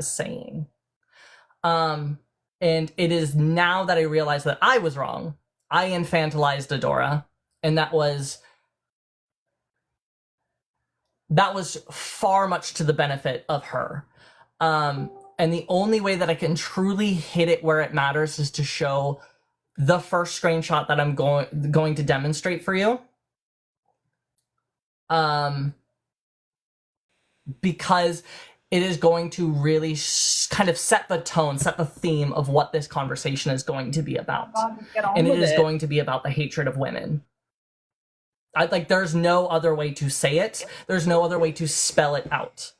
saying. And it is now that I realize that I was wrong. I infantilized Adora, and that was far much to the benefit of her. And the only way that I can truly hit it where it matters is to show the first screenshot that I'm going to demonstrate for you. Because it is going to really kind of set the tone, set the theme of what this conversation is going to be about. And it is going to be about the hatred of women. There's no other way to say it. There's no other way to spell it out.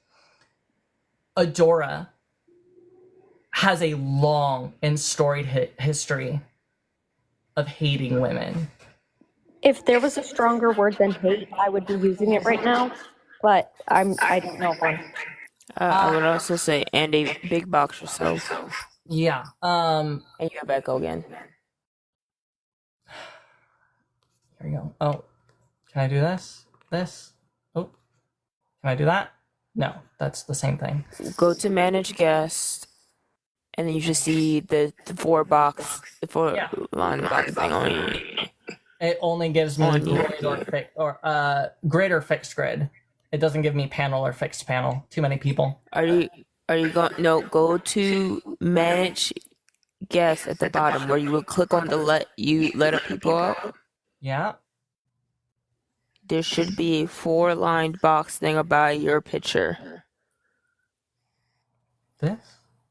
Adora has a long and storied history of hating women. If there was a stronger word than hate, I would be using it right now. But I don't know one. I would also say, and a big box yourself. Yeah. And you have echo again. Here we go. Oh, can I do this? This? Oh, can I do that? No, that's the same thing. Go to manage guest, and then you should see the four line box thing on you. It only gives me grid or fixed grid. It doesn't give me panel or fixed panel. Too many people. Are you going? No, go to manage guest at the bottom where you will click on the let other people out. Yeah. There should be a 4-lined box thing about your picture. This?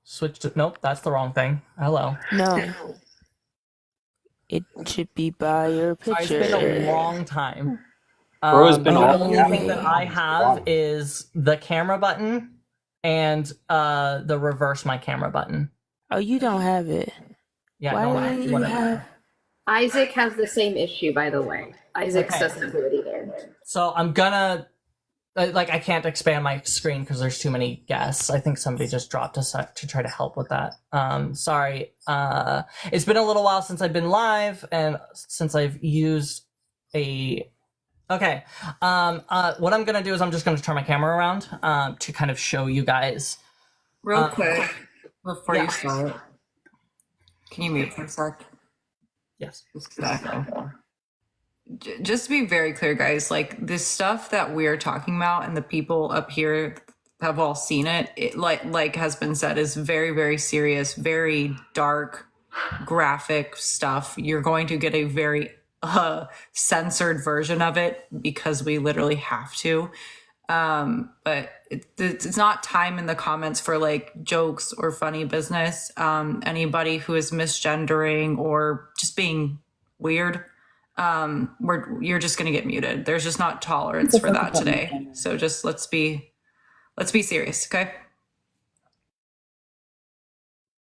Switch to... Nope, that's the wrong thing. Hello. No. It should be by your picture. It's been a long time. The only thing that I have is the camera button and the reverse my camera button. Oh, you don't have it. Yeah, Why don't you have... Isaac has the same issue, by the way. Isaac doesn't do it either. So I'm gonna... I can't expand my screen because there's too many guests. I think somebody just dropped a sec to try to help with that. Sorry. It's been a little while since I've been live and since I've used a... Okay. What I'm gonna do is I'm just gonna turn my camera around to kind of show you guys. Real quick, before you start, can you mute for a sec? Yes. Just to be very clear, guys, like this stuff that we're talking about and the people up here have all seen it, like has been said, is very, very serious, very dark, graphic stuff. You're going to get a very censored version of it because we literally have to. But it's not time in the comments for like jokes or funny business. Anybody who is misgendering or just being weird, you're just going to get muted. There's just not tolerance for that today. So just let's be serious. Okay.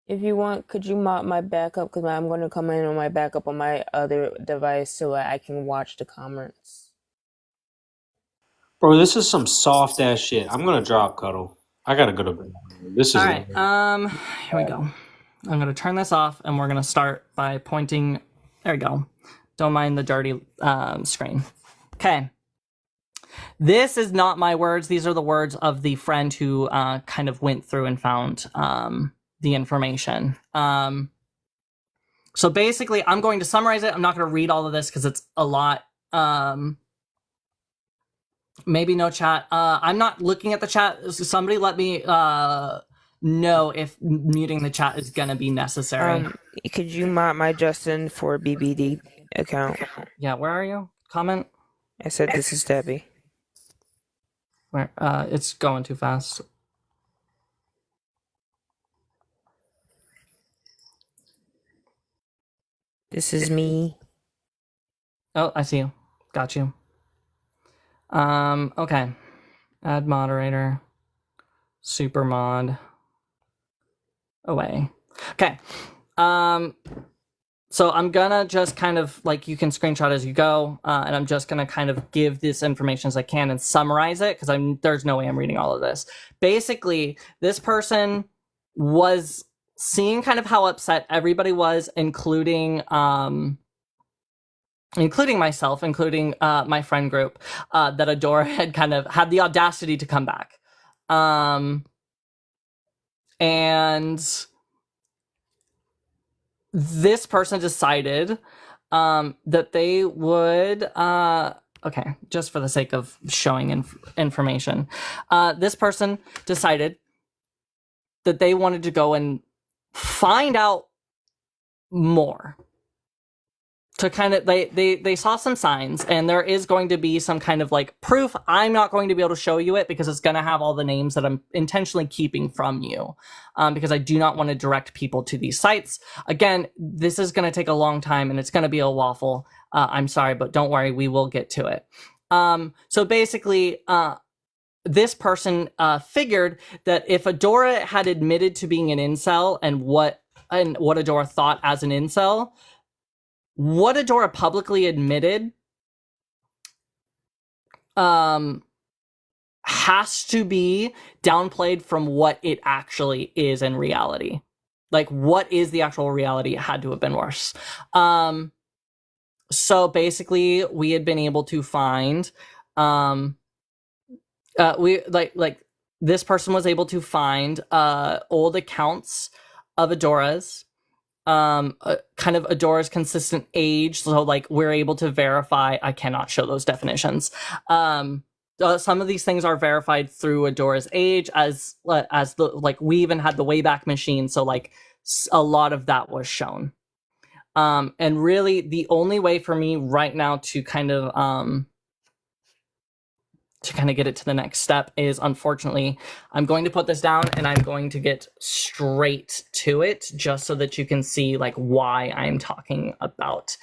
If you want, could you mod my backup? Because I'm going to come in on my backup on my other device so I can watch the comments. Bro, this is some soft ass shit. I'm gonna drop Cuddle. I gotta go to bed. This is all right. Here we go. I'm gonna turn this off, and we're gonna start by pointing. There we go. Don't mind the dirty screen. Okay. This is not my words. These are the words of the friend who kind of went through and found the information. So basically, I'm going to summarize it. I'm not going to read all of this because it's a lot. Maybe no chat. I'm not looking at the chat. Somebody let me know if muting the chat is going to be necessary. Could you mod my Justin for BBD account? Yeah, where are you? Comment. I said this is Debbie. Where? It's going too fast. This is me. Oh, I see you. Got you. Okay. Add moderator. Super mod. Away. Okay. So I'm gonna just kind of, like, you can screenshot as you go, and I'm just gonna kind of give this information as I can and summarize it, because there's no way I'm reading all of this. Basically, this person was seeing kind of how upset everybody was, including myself, including my friend group, that Adora had kind of had the audacity to come back. And this person decided that they would, okay, just for the sake of showing information, this person decided that they wanted to go and find out more. To kind of, they saw some signs, and there is going to be some kind of like proof. I'm not going to be able to show you it because it's going to have all the names that I'm intentionally keeping from you, because I do not want to direct people to these sites. Again, this is going to take a long time and it's going to be a waffle. I'm sorry, but don't worry, we will get to it. So basically, this person figured that if Adora had admitted to being an incel and what Adora thought as an incel, what Adora publicly admitted has to be downplayed from what it actually is in reality. Like, what is the actual reality? It had to have been worse. So basically, we had been able to find, this person was able to find old accounts of Adora's, kind of Adora's consistent age. So like we're able to verify, I cannot show those definitions. Some of these things are verified through Adora's age as the, like, we even had the Wayback Machine. So like a lot of that was shown. And really the only way for me right now to kind of get it to the next step is, unfortunately, I'm going to put this down and I'm going to get straight to it just so that you can see like why I'm talking about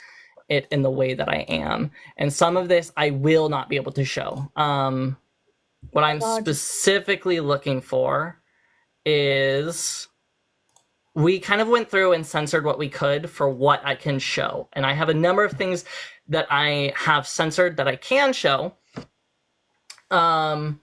it in the way that I am. And some of this I will not be able to show. What I'm specifically looking for is, we kind of went through and censored what we could for what I can show. And I have a number of things that I have censored that I can show. But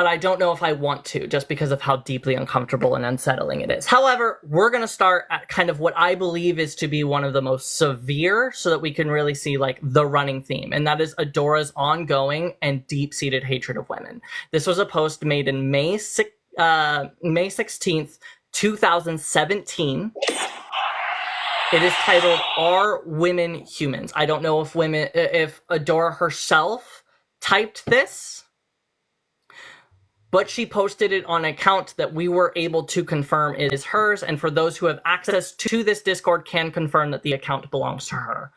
I don't know if I want to, just because of how deeply uncomfortable and unsettling it is. However, we're going to start at kind of what I believe is to be one of the most severe, so that we can really see like the running theme. And that is Adora's ongoing and deep-seated hatred of women. This was a post made in May 16th, 2017. It is titled, "Are Women Humans?" I don't know if Adora herself typed this, but she posted it on an account that we were able to confirm it is hers. And for those who have access to this Discord can confirm that the account belongs to her.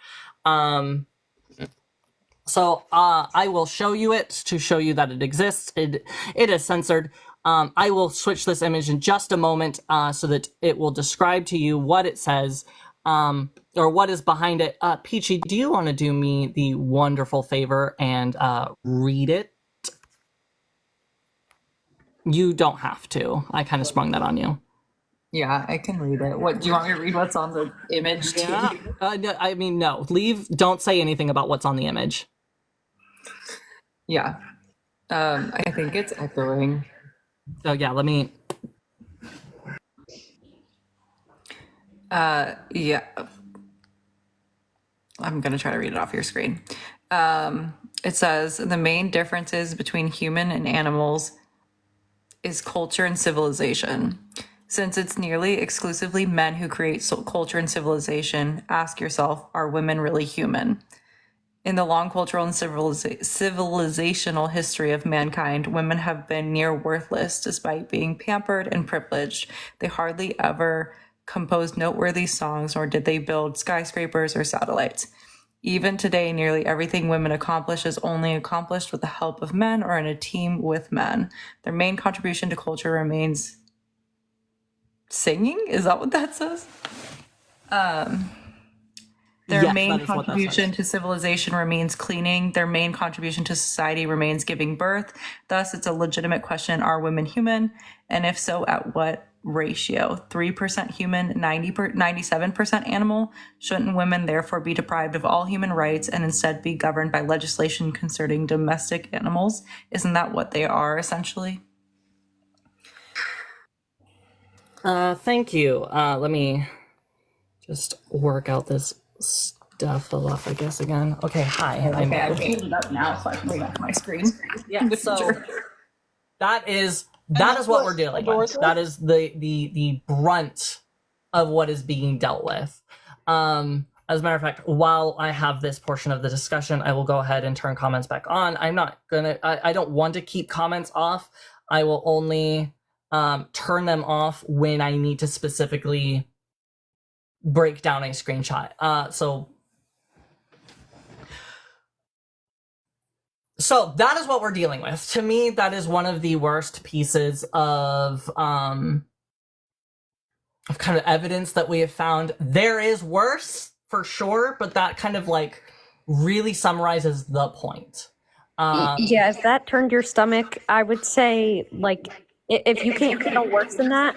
So I will show you it to show you that it exists. It is censored. I will switch this image in just a moment so that it will describe to you what it says. Or what is behind it. Peachy, do you want to do me the wonderful favor and read it? You don't have to. I kind of sprung that on you. Yeah, I can read it. What do you want me to read? What's on the image? Yeah. No, I mean, no. Don't say anything about what's on the image. Yeah. I think it's echoing. Oh yeah, let me. Yeah. I'm going to try to read it off your screen. It says, the main differences between human and animals is culture and civilization. Since it's nearly exclusively men who create culture and civilization, ask yourself, are women really human? In the long cultural and civilizational history of mankind, women have been near worthless despite being pampered and privileged. They hardly ever composed noteworthy songs, nor did they build skyscrapers or satellites. Even today, nearly everything women accomplish is only accomplished with the help of men or in a team with men. Their main contribution to culture remains singing? Is that what that says? Their Yes, main that is what that contribution says. to civilization remains cleaning. Their main contribution to society remains giving birth. Thus, it's a legitimate question, are women human? And if so, at what ratio? 3% human, 97% animal? Shouldn't women therefore be deprived of all human rights and instead be governed by legislation concerning domestic animals? Isn't that what they are, essentially? Thank you. Let me just work out this stuff off, I guess, again. Okay, hi. Okay, I've muted it up now so I can read off my screen. Yeah, so that is what we're dealing with. That is the brunt of what is being dealt with. As a matter of fact, while I have this portion of the discussion, I will go ahead and turn comments back on. I don't want to keep comments off. I will only turn them off when I need to specifically break down a screenshot. So that is what we're dealing with. To me, that is one of the worst pieces of kind of evidence that we have found. There is worse, for sure, but that kind of like really summarizes the point. Yeah, if that turned your stomach, I would say, like, if you can't get no worse than that,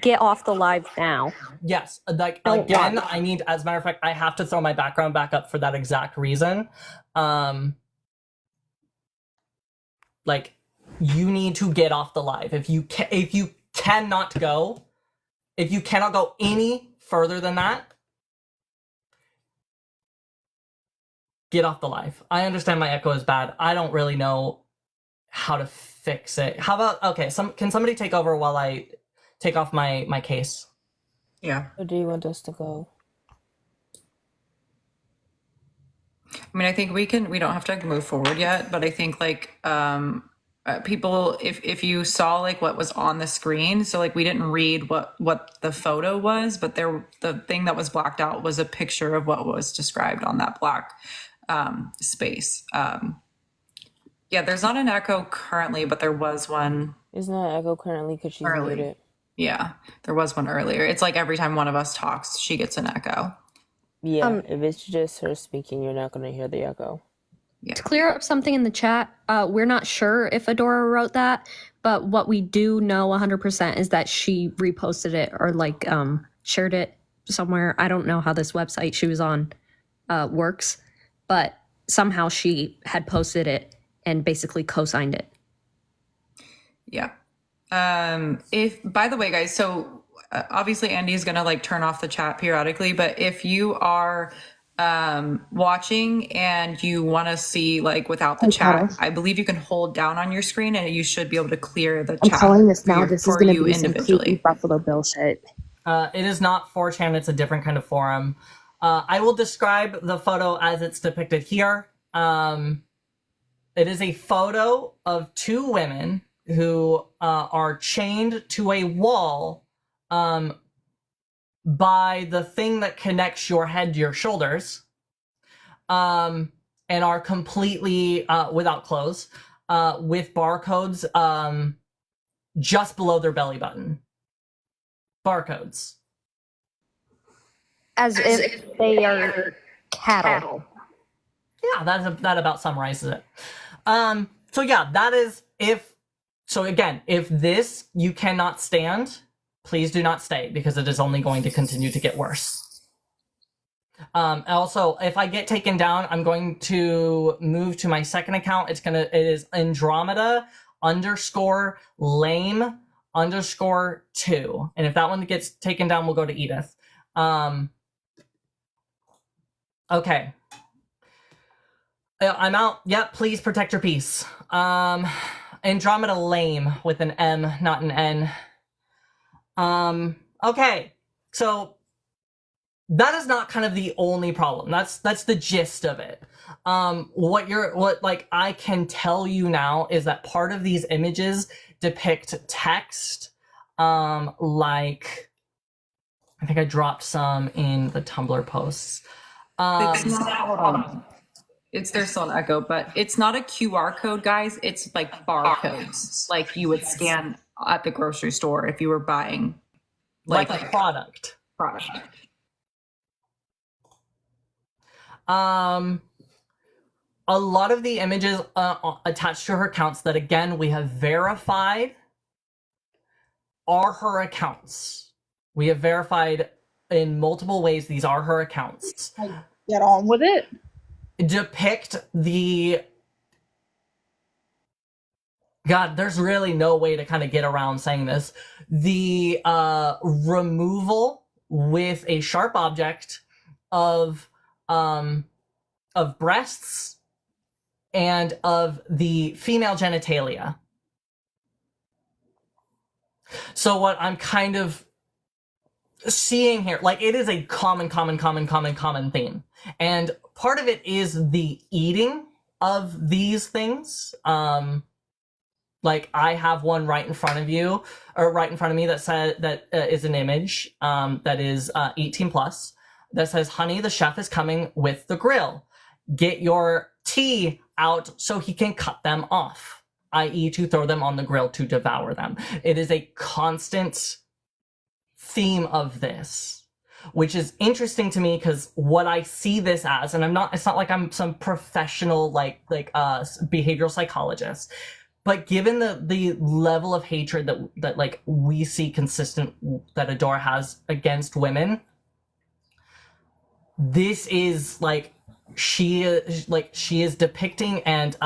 get off the live now. Yes, like, Don't again, watch. I need, as a matter of fact, I have to throw my background back up for that exact reason. Like, you need to get off the live. If you cannot go any further than that, get off the live. I understand my echo is bad. I don't really know how to fix it. How about, okay, can somebody take over while I take off my case? Yeah. Where do you want us to go? I mean, I think we don't have to move forward yet, but I think like people, if you saw like what was on the screen, so like we didn't read what the photo was, but the thing that was blacked out was a picture of what was described on that black space. Yeah, there's not an echo currently, but there was one. Isn't that echo currently because she's Early. muted? Yeah, there was one earlier. It's like every time one of us talks, she gets an echo. Yeah, if it's just her speaking, you're not going to hear the echo. Yeah. To clear up something in the chat, we're not sure if Adora wrote that, but what we do know 100% is that she reposted it or like shared it somewhere. I don't know how this website she was on works, but somehow she had posted it and basically co-signed it. Yeah. If, by the way, guys, so obviously Andy is going to like turn off the chat periodically, but if you are watching and you want to see like without the chat, I believe you can hold down on your screen and you should be able to clear the chat. I'm calling this now. This is for going you to be some individually. creepy Buffalo Bill shit. It is not 4chan, it's a different kind of forum. I will describe the photo as it's depicted here. It is a photo of two women who are chained to a wall by the thing that connects your head to your shoulders, and are completely without clothes, with barcodes just below their belly button. Barcodes. As if they are cattle. Yeah, that about summarizes it. So yeah, that is if this you cannot stand, please do not stay because it is only going to continue to get worse. Also, if I get taken down, I'm going to move to my second account. It is Andromeda _lame _2. And if that one gets taken down, we'll go to Edith. Okay. I'm out. Yep, please protect your peace. Andromeda lame with an M, not an N. Okay. So that is not kind of the only problem. That's the gist of it. What I can tell you now is that part of these images depict text, like I think I dropped some in the Tumblr posts. It's not, hold on. There's still an echo, but it's not a QR code, guys. It's like barcodes, like you would scan at the grocery store if you were buying like a product. A lot of the images attached to her accounts that, again, we have verified are her accounts. We have verified in multiple ways these are her accounts. Get on with it. Depict the... God, there's really no way to kind of get around saying this. The removal with a sharp object of breasts and of the female genitalia. So what I'm kind of seeing here, like, it is a common theme. And part of it is the eating of these things. Like, I have one right in front of you, or right in front of me, that said that is an image that is 18 plus, that says, "Honey, the chef is coming with the grill. Get your tea out so he can cut them off," i.e. to throw them on the grill to devour them. It is a constant theme of this, which is interesting to me, because what I see this as, and it's not like I'm some professional behavioral psychologist, but given the level of hatred that like we see consistent that Adora has against women, this is like she is depicting and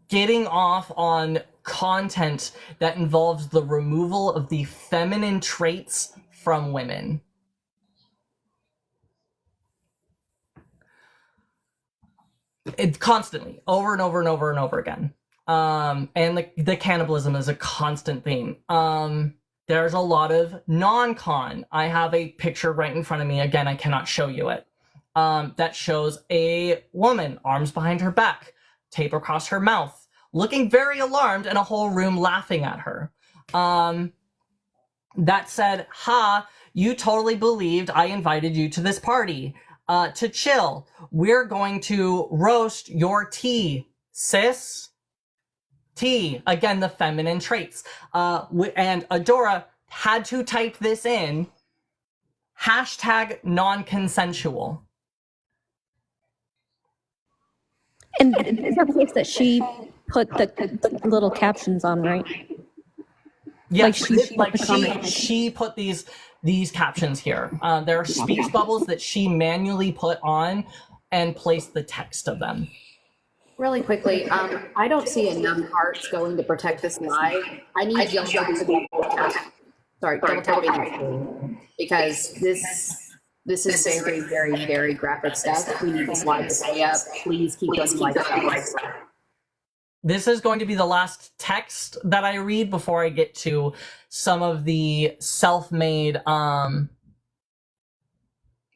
getting off on content that involves the removal of the feminine traits from women. It constantly, over and over and over and over again. And the cannibalism is a constant theme. There's a lot of non-con. I have a picture right in front of me. Again, I cannot show you it. That shows a woman, arms behind her back, tape across her mouth, looking very alarmed, and a whole room laughing at her. That said, "Ha, you totally believed I invited you to this party. To chill. We're going to roast your tea, sis." Tea, again, the feminine traits. And Adora had to type this in, hashtag non-consensual. And these are posts that she put the little captions on, right? Yes, Like she put these captions here. There are speech bubbles that she manually put on and placed the text of them. Really quickly, I don't see enough hearts going to protect this live. I need y'all to be double tapping, because this is very, very, very graphic stuff. We need this live to stay up. Please keep us like that. This is going to be the last text that I read before I get to some of the self-made. Yeah,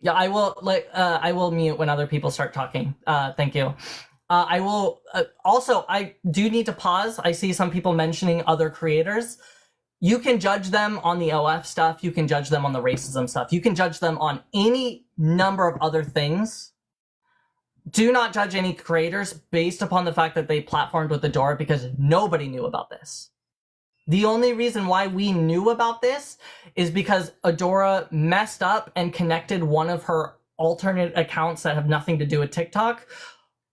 I will mute when other people start talking. Thank you. I will also, I do need to pause. I see some people mentioning other creators. You can judge them on the OF stuff. You can judge them on the racism stuff. You can judge them on any number of other things. Do not judge any creators based upon the fact that they platformed with Adora, because nobody knew about this. The only reason why we knew about this is because Adora messed up and connected one of her alternate accounts that have nothing to do with TikTok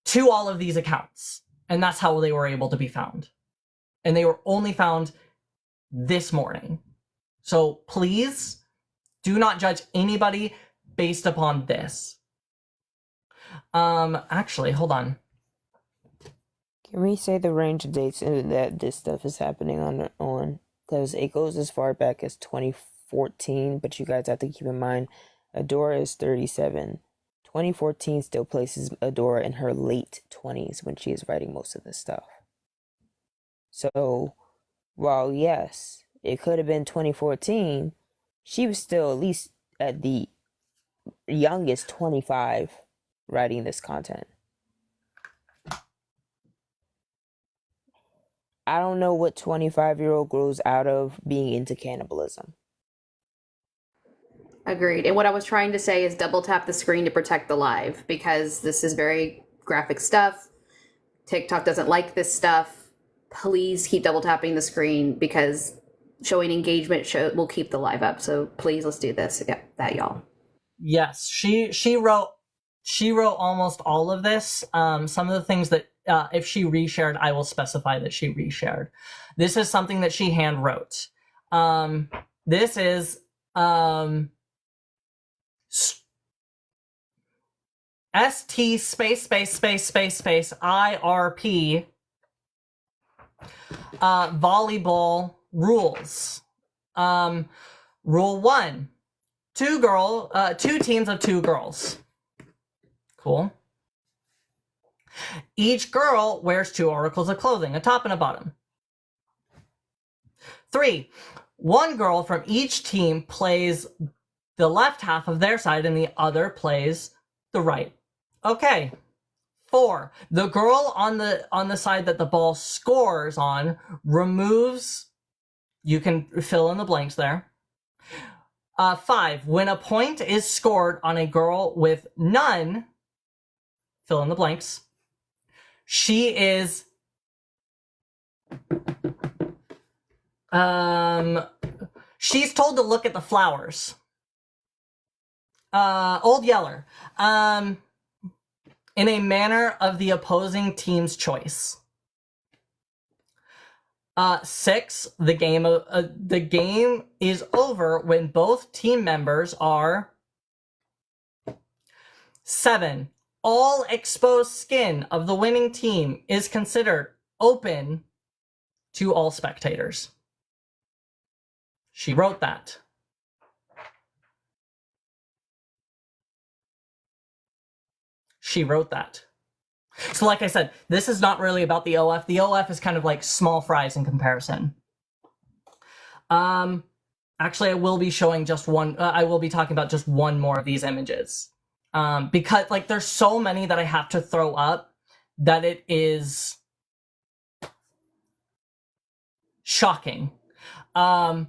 to all of these accounts. And that's how they were able to be found. And they were only found this morning. So please do not judge anybody based upon this. Actually, hold on. Can we say the range of dates that this stuff is happening on? Because it goes as far back as 2014, but you guys have to keep in mind, Adora is 37. 2014 still places Adora in her late 20s when she is writing most of this stuff. So, while yes, it could have been 2014, she was still at least at the youngest 25 writing this content. I don't know what 25-year-old grows out of being into cannibalism. Agreed. And what I was trying to say is double tap the screen to protect the live, because this is very graphic stuff. TikTok doesn't like this stuff. Please keep double tapping the screen, because showing engagement will keep the live up. So please, let's do this. Yeah, that y'all. Yes, she wrote almost all of this. Some of the things that if she reshared, I will specify that she reshared. This is something that she hand wrote. This is ST space IRP volleyball rules. Rule 1, two teams of 2 girls. Cool. Each girl wears 2 articles of clothing, a top and a bottom. 3, one girl from each team plays the left half of their side and the other plays the right. Okay. 4, the girl on the side that the ball scores on removes, you can fill in the blanks there. 5, when a point is scored on a girl with none, fill in the blanks, she's told to look at the flowers. Old Yeller. In a manner of the opposing team's choice. 6, the game is over when both team members are. 7, all exposed skin of the winning team is considered open to all spectators. She wrote that. She wrote that. So like I said, this is not really about the OF. The OF is kind of like small fries in comparison. Actually, I will be showing just one. I will be talking about just one more of these images. Because like there's so many that I have to throw up that it is shocking. And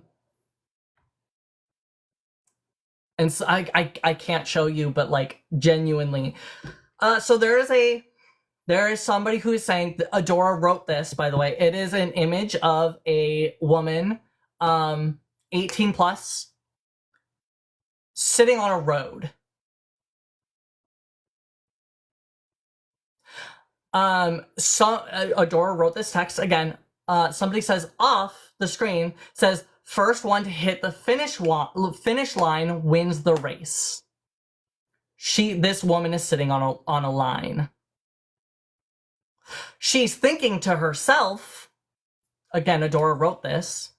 so I can't show you, but like genuinely. So there is somebody who is saying, Adora wrote this, by the way. It is an image of a woman, 18 plus, sitting on a road. Adora wrote this text again. Somebody says off the screen, says, first one to hit the finish line wins the race. This woman is sitting on a line. She's thinking to herself, again, Adora wrote this,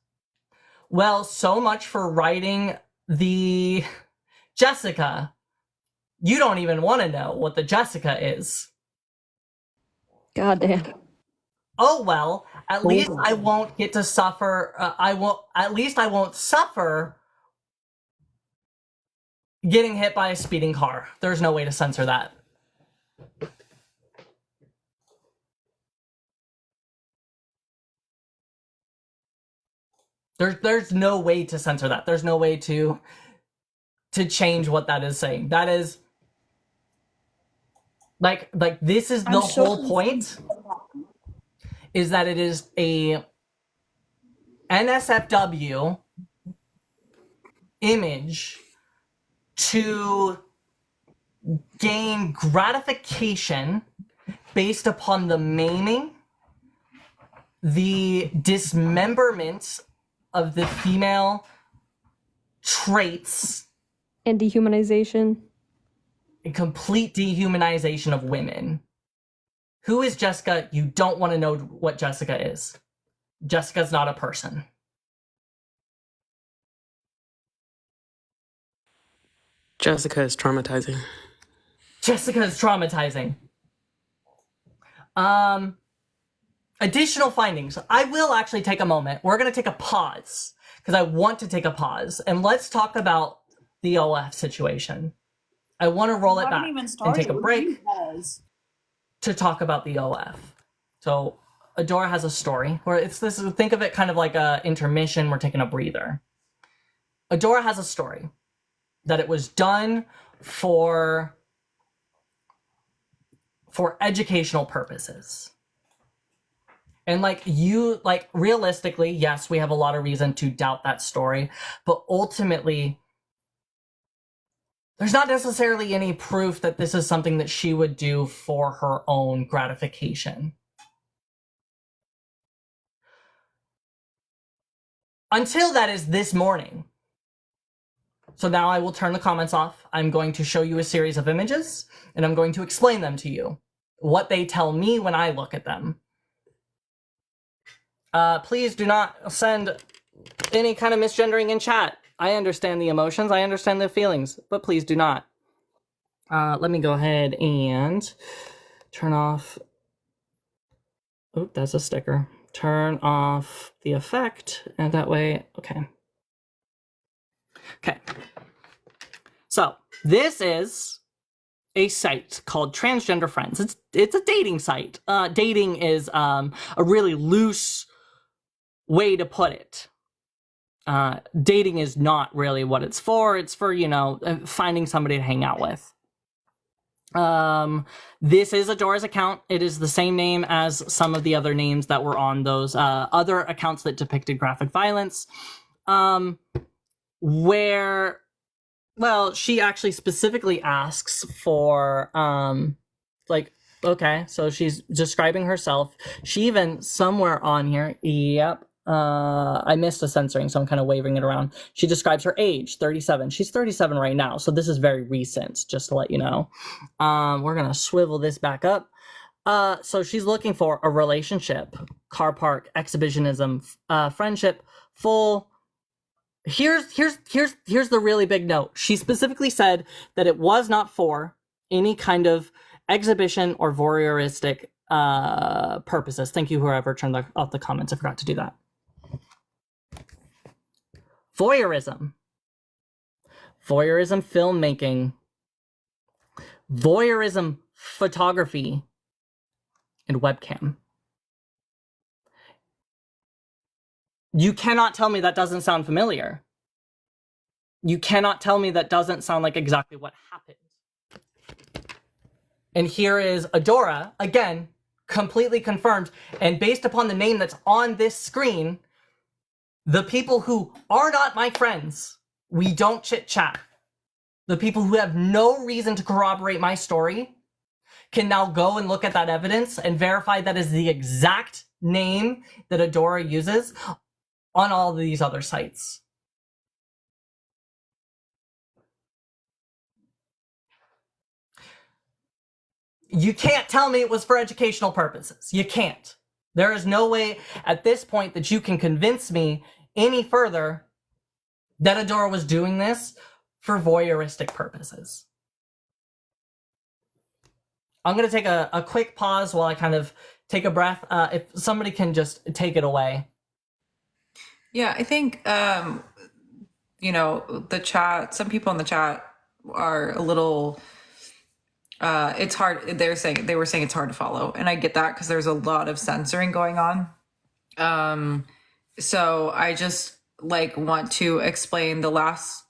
well, so much for writing the Jessica. You don't even want to know what the Jessica is. God damn. Oh, well, at least I won't get to suffer. I won't suffer getting hit by a speeding car. There's no way to censor that. There's no way to censor that. There's no way to change what that is saying. That is like this is the whole point. Is that it is a NSFW image to gain gratification based upon the maiming, the dismemberment of the female traits, And dehumanization. and complete dehumanization of women. Who is Jessica? You don't want to know what Jessica is. Jessica's not a person. Jessica is traumatizing. Jessica is traumatizing. Additional findings. I will actually take a moment. We're going to take a pause because I want to take a pause and let's talk about the OF situation. I want to roll it back and take a break to talk about the OF. So Adora has a story where think of it kind of like a intermission. We're taking a breather. Adora has a story that it was done for educational purposes. And realistically, yes, we have a lot of reason to doubt that story, but ultimately, there's not necessarily any proof that this is something that she would do for her own gratification. Until that is this morning. So now I will turn the comments off. I'm going to show you a series of images, and I'm going to explain them to you. What they tell me when I look at them. Please do not send any kind of misgendering in chat. I understand the emotions, I understand the feelings, but please do not. Let me go ahead and turn off. Oh, that's a sticker. turn off the effect, and that way, okay. Okay. So, this is a site called Transgender Friends. It's a dating site. Dating is a really loose way to put it. Dating is not really what it's for. It's for, finding somebody to hang out with. This is Adora's account. It is the same name as some of the other names that were on those other accounts that depicted graphic violence. Where, well, she actually specifically asks for, okay, so she's describing herself. She even, somewhere on here, yep, I missed a censoring, so I'm kind of waving it around. She describes her age, 37. She's 37 right now, so this is very recent, just to let you know. We're going to swivel this back up. So she's looking for a relationship, car park, exhibitionism, friendship, full. Here's the really big note. She specifically said that it was not for any kind of exhibition or voyeuristic purposes. Thank you, whoever turned off the comments. I forgot to do that. Voyeurism filmmaking, voyeurism photography, and webcam. You cannot tell me that doesn't sound familiar. You cannot tell me that doesn't sound like exactly what happened. And here is Adora, again, completely confirmed. And based upon the name that's on this screen, the people who are not my friends, we don't chit-chat. The people who have no reason to corroborate my story can now go and look at that evidence and verify that is the exact name that Adora uses on all of these other sites. You can't tell me it was for educational purposes. You can't. There is no way at this point that you can convince me any further that Adora was doing this for voyeuristic purposes. I'm going to take a quick pause while I kind of take a breath. If somebody can just take it away. Yeah, I think, the chat, some people in the chat are a little, it's hard. They were saying it's hard to follow. And I get that because there's a lot of censoring going on. So I just want to explain the last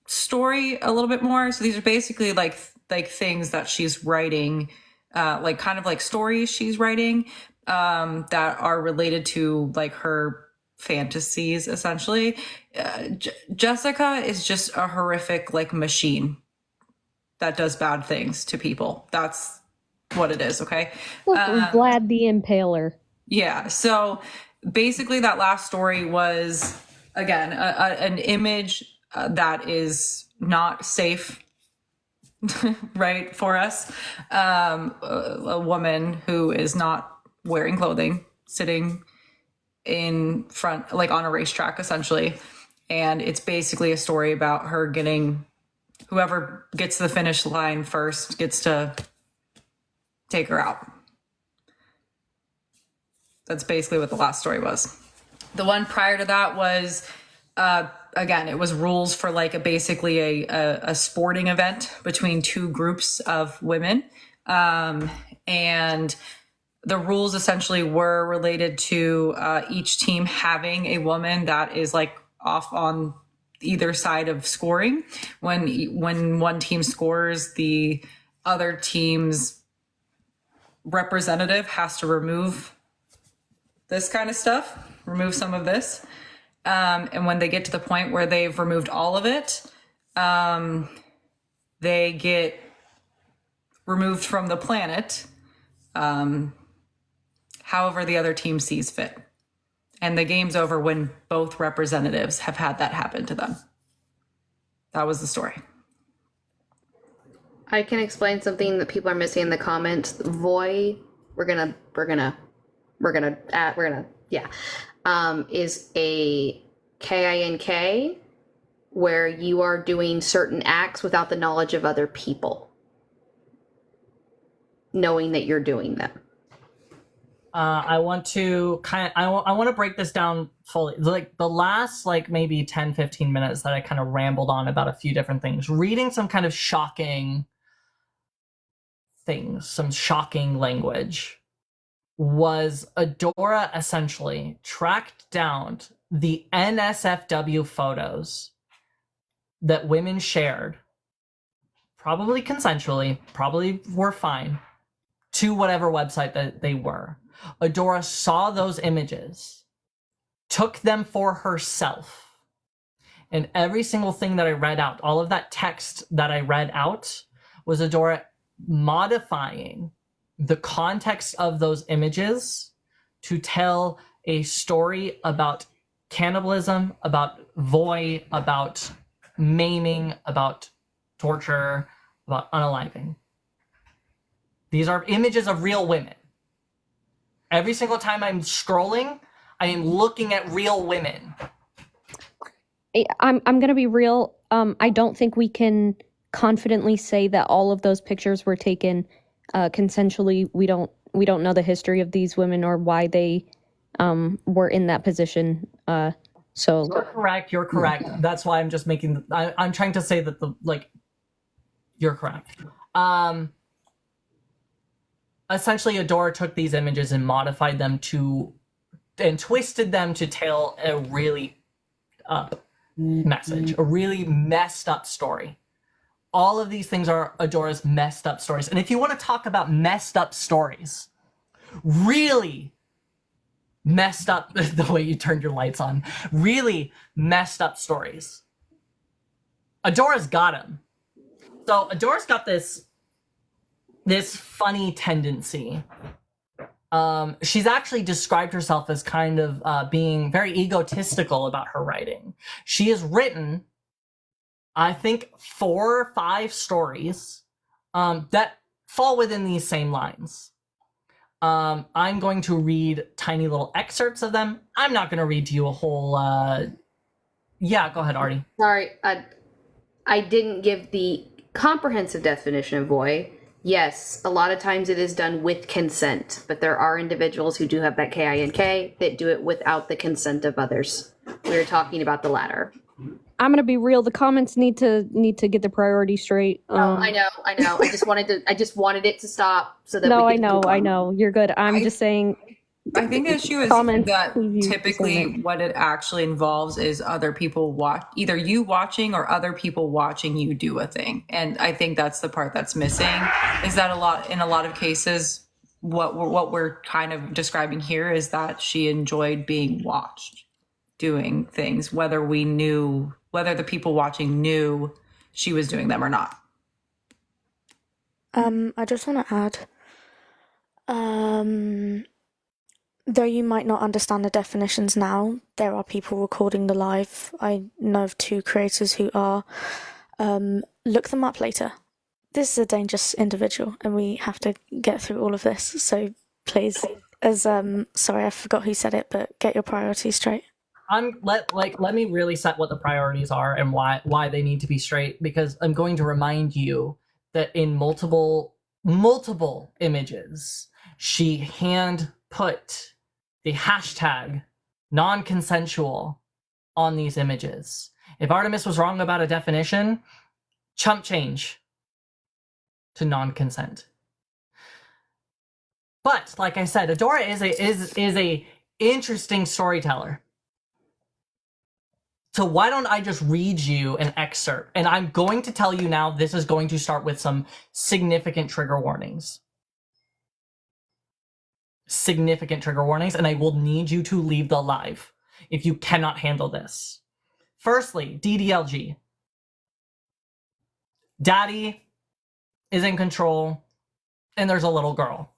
story a little bit more. So these are basically like things that she's writing, kind of like stories she's writing, that are related to her fantasies, essentially. Jessica is just a horrific Oh. machine that does bad things to people. That's what it is. Okay. Vlad the Impaler. Yeah. So basically that last story was, again, an image that is not safe, right, for us. A woman who is not wearing clothing, sitting in front, on a racetrack, essentially. And it's basically a story about her getting, whoever gets to the finish line first gets to take her out. That's basically what the last story was. The one prior to that was, again, it was rules for basically a sporting event between two groups of women. And the rules essentially were related to each team having a woman that is off on either side of scoring. When one team scores, the other team's representative has to remove this kind of stuff, remove some of this. And when they get to the point where they've removed all of it, they get removed from the planet, however the other team sees fit. And the game's over when both representatives have had that happen to them. That was the story. I can explain something that people are missing in the comments. Is a KINK, where you are doing certain acts without the knowledge of other people, knowing that you're doing them. I want to I want to break this down fully. Like the last like maybe 10, 15 minutes that I kind of rambled on about a few different things, reading some kind of shocking things, some shocking language, was Adora essentially tracked down the NSFW photos that women shared, probably consensually, probably were fine, to whatever website that they were. Adora saw those images, took them for herself, and every single thing that I read out, all of that text that I read out, was Adora modifying the context of those images to tell a story about cannibalism, about voy, about maiming, about torture, about unaliving. These are images of real women. Every single time I'm scrolling, I am looking at real women. I'm gonna be real. I don't think we can confidently say that all of those pictures were taken consensually. We don't know the history of these women or why they were in that position. So You're correct. That's why I'm just making. I'm trying to say that you're correct. Essentially, Adora took these images and modified them and twisted them to tell a really message, a really messed up story. All of these things are Adora's messed up stories. And if you want to talk about messed up stories, really messed up, the way you turned your lights on, really messed up stories, Adora's got them. So Adora's got this funny tendency. She's actually described herself as kind of being very egotistical about her writing. She has written, I think, 4 or 5 stories that fall within these same lines. I'm going to read tiny little excerpts of them. I'm not going to read to you a whole... Yeah, go ahead, Artie. Sorry, I didn't give the comprehensive definition of voy. Yes, a lot of times it is done with consent, but there are individuals who do have that KINK that do it without the consent of others. We're talking about the latter. I'm gonna be real. The comments need to get the priority straight. I know. I just wanted it to stop so that. No, we could I know. You're good. I'm just saying. I think the issue is Comments, that please, typically what it actually involves is other people either you watching or other people watching you do a thing. And I think that's the part that's missing, is that in a lot of cases, what we're kind of describing here is that she enjoyed being watched doing things, whether the people watching knew she was doing them or not. I just want to add, though you might not understand the definitions now, there are people recording the live. I know of 2 creators who are. Look them up later. This is a dangerous individual, and we have to get through all of this. So please, sorry, I forgot who said it, but get your priorities straight. Let me really set what the priorities are and why they need to be straight, because I'm going to remind you that in multiple images, she hand put the hashtag non-consensual on these images. If Artemis was wrong about a definition, chump change to non-consent. But like I said, Adora is a interesting storyteller. So why don't I just read you an excerpt? And I'm going to tell you now, this is going to start with some significant trigger warnings. And I will need you to leave the live if you cannot handle this. Firstly, DDLG. Daddy is in control, and there's a little girl.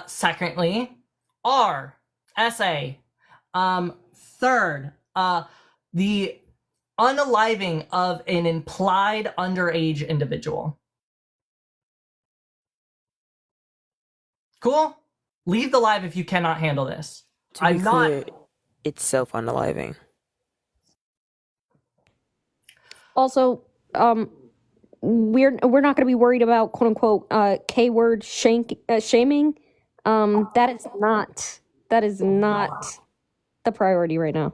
Secondly, RSA. Third, the unaliving of an implied underage individual. Cool? Leave the live if you cannot handle this. To be clear, it's self-unaliving. Also, we're not going to be worried about quote unquote K-word shaming. That is not the priority right now.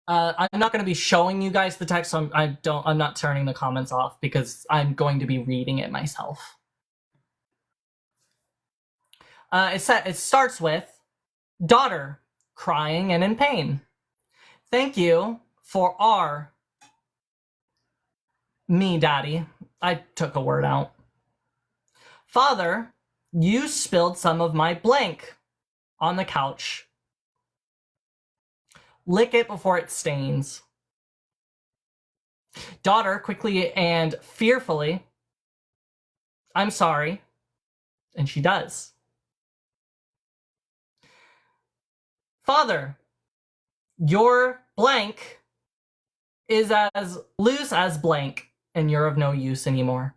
I'm not going to be showing you guys the text, so I'm not turning the comments off because I'm going to be reading it myself. It starts with, daughter, crying and in pain. Thank you for me, daddy. I took a word out. Father, you spilled some of my blank on the couch. Lick it before it stains. Daughter, quickly and fearfully, I'm sorry. And she does. Father, your blank is as loose as blank, and you're of no use anymore.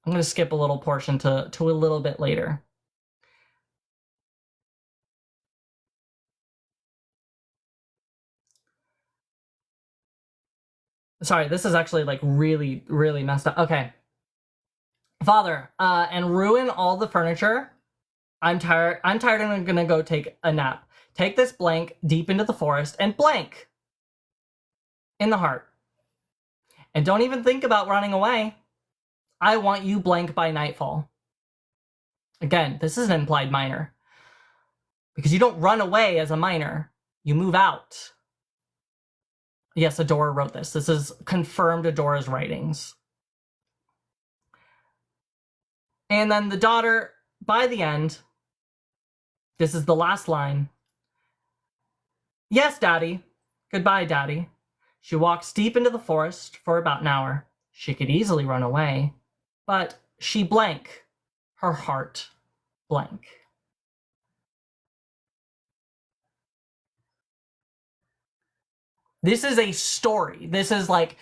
I'm going to skip a little portion to a little bit later. Sorry, this is actually like really, really messed up. Okay. Father, and ruin all the furniture. I'm tired and I'm gonna go take a nap. Take this blank deep into the forest and blank in the heart. And don't even think about running away. I want you blank by nightfall. Again, this is an implied minor. Because you don't run away as a minor. You move out. Yes, Adora wrote this. This is confirmed Adora's writings. And then the daughter, by the end, this is the last line. Yes, Daddy. Goodbye, Daddy. She walks deep into the forest for about an hour. She could easily run away, but she blank. Her heart blank. This is a story. This is like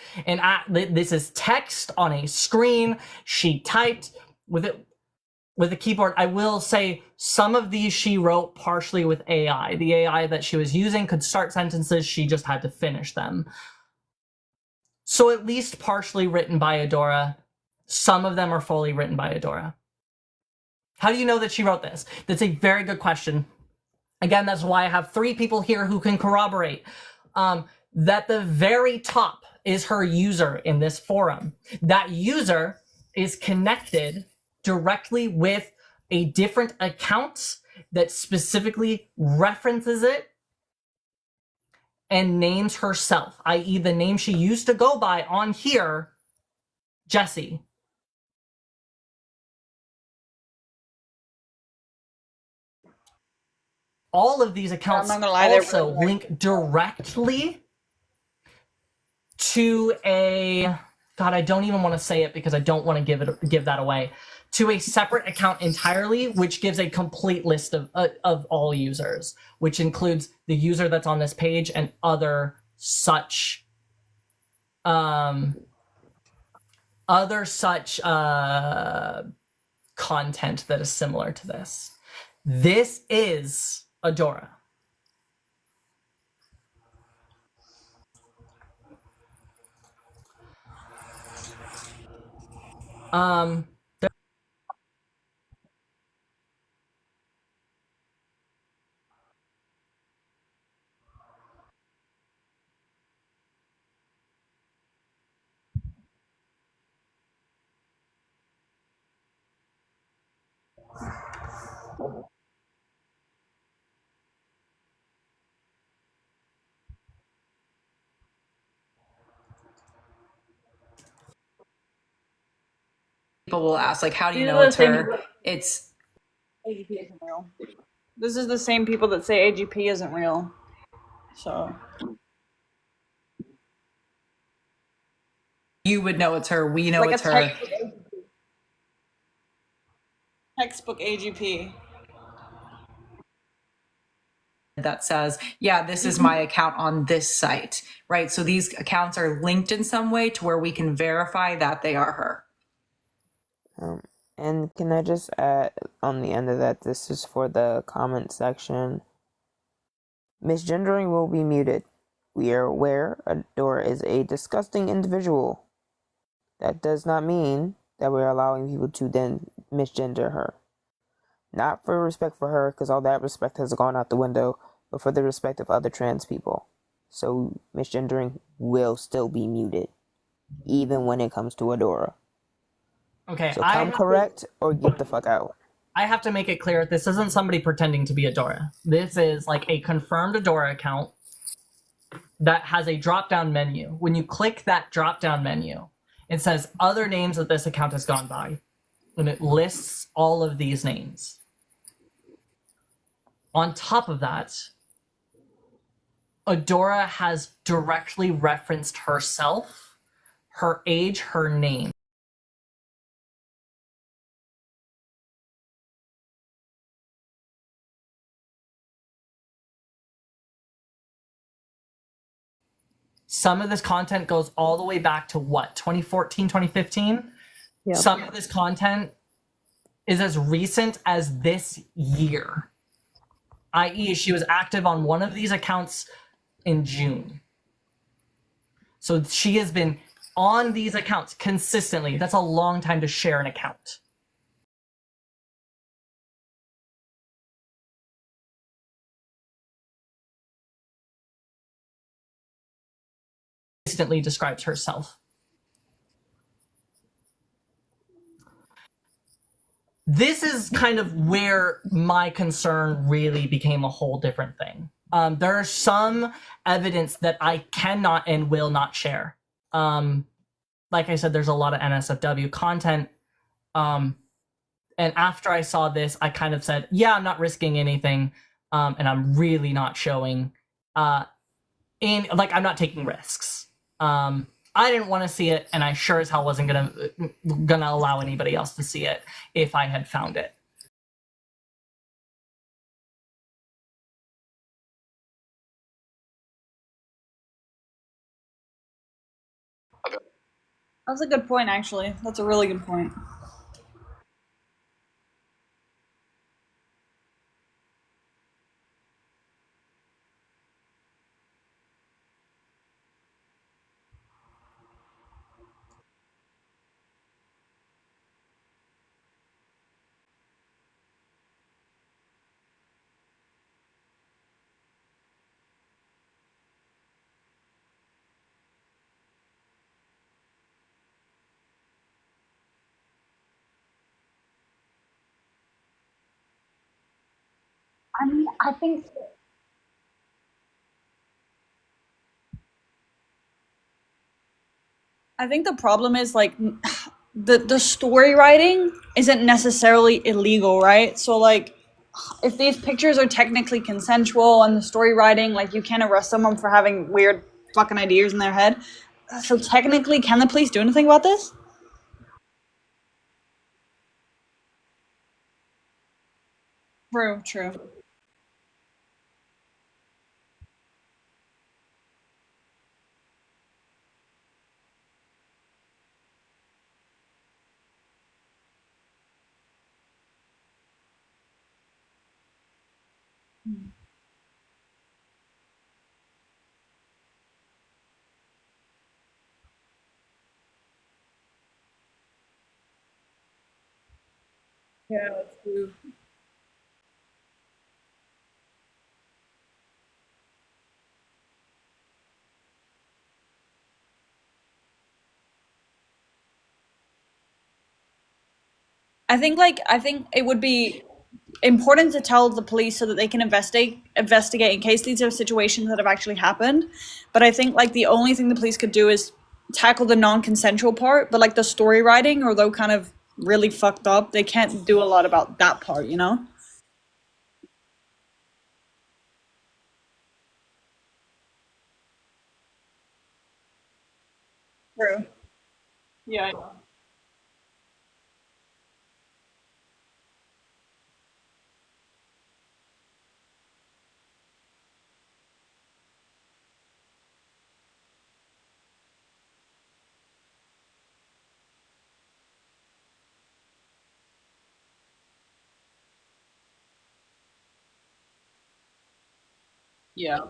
this is text on a screen. She typed with a keyboard. I will say some of these she wrote partially with AI. The AI that she was using could start sentences. She just had to finish them. So at least partially written by Adora. Some of them are fully written by Adora. How do you know that she wrote this? That's a very good question. Again, that's why I have 3 people here who can corroborate. That the very top is her user in this forum. That user is connected directly with a different account that specifically references it and names herself, i.e. the name she used to go by on here, Jessie. All of these accounts also link directly to a, God, I don't even want to say it because I don't want to give that away, to a separate account entirely, which gives a complete list of all users, which includes the user that's on this page and other such content that is similar to this. This is Adora. People will ask, like, how do you know it's her? It's AGP isn't real. This is the same people that say AGP isn't real. So you would know it's her. We know like it's her. Textbook AGP. That says, yeah, this is my account on this site, right? So these accounts are linked in some way to where we can verify that they are her. And can I just add on the end of that, this is for the comment section. Misgendering will be muted. We are aware Adora is a disgusting individual. That does not mean that we're allowing people to then misgender her. Not for respect for her, because all that respect has gone out the window, but for the respect of other trans people. So misgendering will still be muted, even when it comes to Adora. Okay, So come correct or get the fuck out. I have to make it clear, this isn't somebody pretending to be Adora. This is like a confirmed Adora account that has a drop-down menu. When you click that drop-down menu, it says other names that this account has gone by. And it lists all of these names. On top of that, Adora has directly referenced herself, her age, her name. Some of this content goes all the way back to what, 2014, 2015? Yep. Some of this content is as recent as this year, i.e., she was active on one of these accounts in June. So she has been on these accounts consistently. That's a long time to share an account. Consistently describes herself. This is kind of where my concern really became a whole different thing. There are some evidence that I cannot and will not share. Like I said, there's a lot of NSFW content. And after I saw this, I kind of said, yeah, I'm not risking anything. And I'm really not showing. I'm not taking risks. I didn't want to see it, and I sure as hell wasn't gonna allow anybody else to see it if I had found it. That's a good point, actually. That's a really good point. I mean, I think the problem is like the story writing isn't necessarily illegal, right? So like if these pictures are technically consensual and the story writing, like you can't arrest someone for having weird fucking ideas in their head. So technically, can the police do anything about this? True, true. Yeah, that's true. I think it would be important to tell the police so that they can investigate in case these are situations that have actually happened. But I think like the only thing the police could do is tackle the non-consensual part, but like the story writing, although kind of really fucked up, they can't do a lot about that part, you know? True. Yeah. Yeah.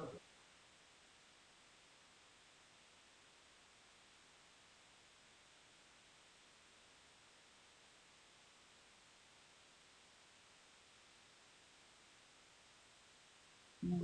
Yeah.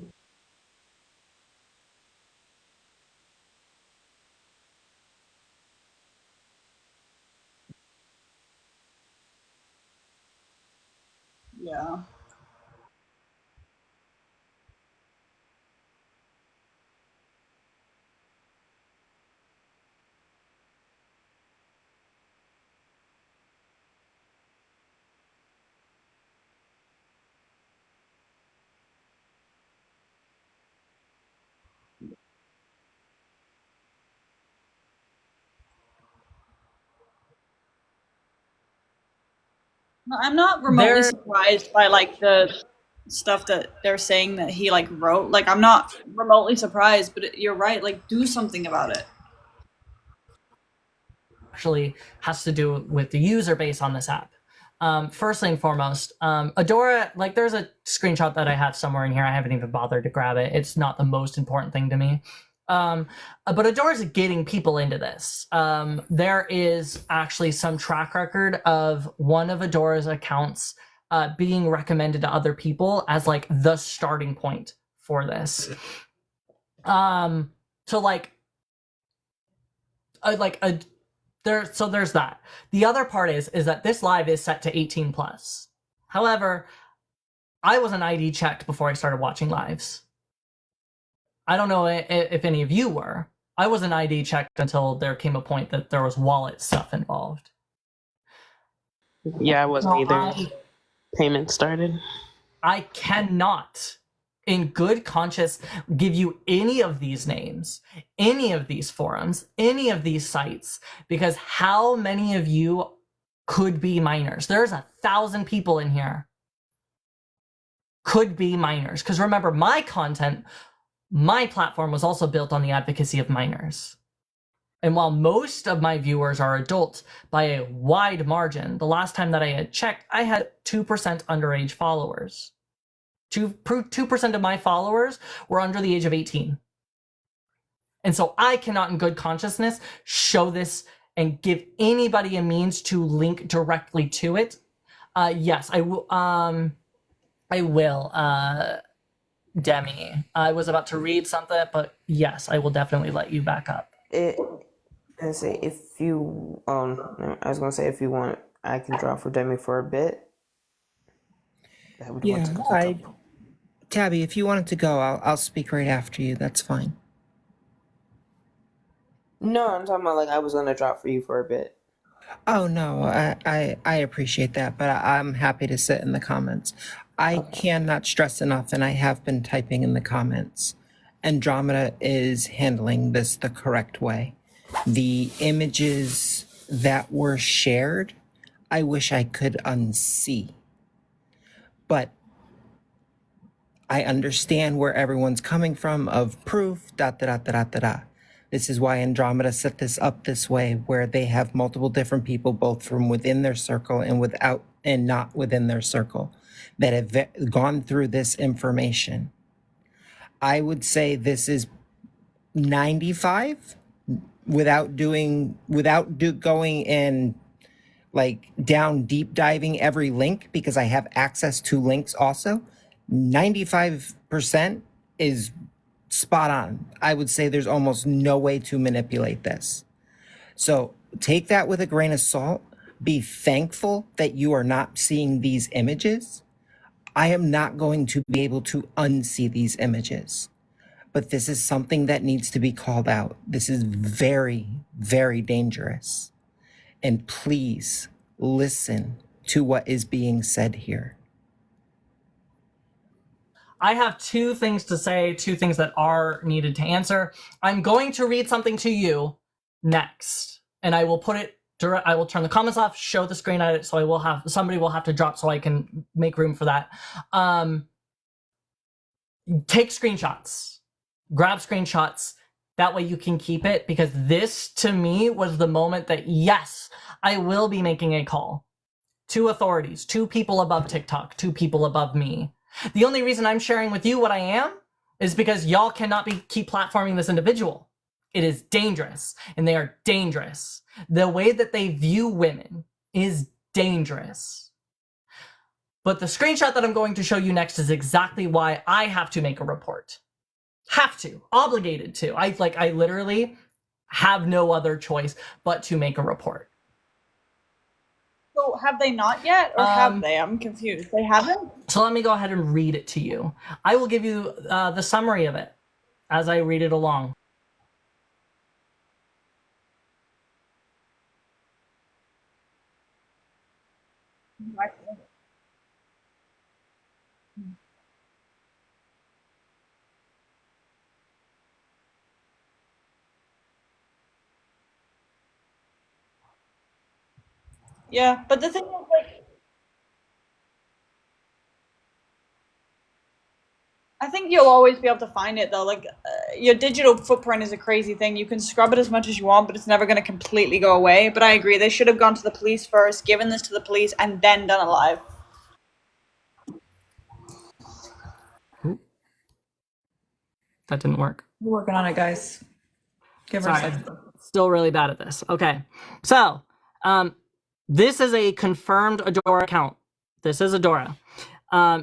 No, I'm not remotely There surprised by like the stuff that they're saying that he like wrote. Like I'm not remotely surprised, but you're right. Like do something about it. actually has to do with the user base on this app. First and foremost, Adora, like there's a screenshot that I have somewhere in here. I haven't even bothered to grab it. It's not the most important thing to me. But Adora's getting people into this. There is actually some track record of one of Adora's accounts being recommended to other people as like the starting point for this. So like a there's that. The other part is that this live is set to 18 plus. However, I wasn't ID checked before I started watching lives. I don't know if any of you were. I wasn't ID checked until there came a point that there was wallet stuff involved. Yeah, I wasn't So either. Payment started. I cannot, in good conscience, give you any of these names, any of these forums, any of these sites, because how many of you could be minors? There's 1,000 people in here. Could be minors. Because remember, my content, my platform was also built on the advocacy of minors. And while most of my viewers are adults by a wide margin, the last time that I had checked, I had 2% underage followers. 2% of my followers were under the age of 18. And so I cannot in good consciousness show this and give anybody a means to link directly to it. Yes, I will. Demi, I was about to read something, but yes, I will definitely let you back up. I say if you I was gonna say if you want, I can draw for Demi for a bit. Tabby, if you wanted to go, I'll speak right after you. That's fine. No, I'm talking about like I was gonna drop for you for a bit. Oh no, I appreciate that, but I'm happy to sit in the comments. I cannot stress enough, and I have been typing in the comments. Andromeda is handling this the correct way. The images that were shared, I wish I could unsee. But I understand where everyone's coming from of proof, This is why Andromeda set this up this way, where they have multiple different people, both from within their circle and without and not within their circle, that have gone through this information. I would say this is 95 without going and like down deep diving every link, because I have access to links also. 95% is spot on. I would say there's almost no way to manipulate this. So take that with a grain of salt. Be thankful that you are not seeing these images. I am not going to be able to unsee these images. But this is something that needs to be called out. This is very, very dangerous. And please listen to what is being said here. I have two things to say, two things that are needed to answer. I'm going to read something to you next, and I will put it I will turn the comments off, show the screen edit, so somebody will have to drop so I can make room for that. Take screenshots, grab screenshots. That way you can keep it, because this to me was the moment that, yes, I will be making a call to authorities, to people above TikTok, to people above me. The only reason I'm sharing with you what I am is because y'all cannot keep platforming this individual. It is dangerous, and they are dangerous. The way that they view women is dangerous. But the screenshot that I'm going to show you next is exactly why I have to make a report. Have to, obligated to. I literally have no other choice but to make a report. So have they not yet, or have they? I'm confused. They haven't? So let me go ahead and read it to you. I will give you the summary of it as I read it along. Yeah, but the thing is, like, I think you'll always be able to find it though. Like, your digital footprint is a crazy thing. You can scrub it as much as you want, but it's never going to completely go away. But I agree, they should have gone to the police first, given this to the police, and then done it live. That didn't work. We're working on it, guys. Give her a Sorry, second. still really bad at this. Okay, so this is a confirmed Adora account. This is Adora.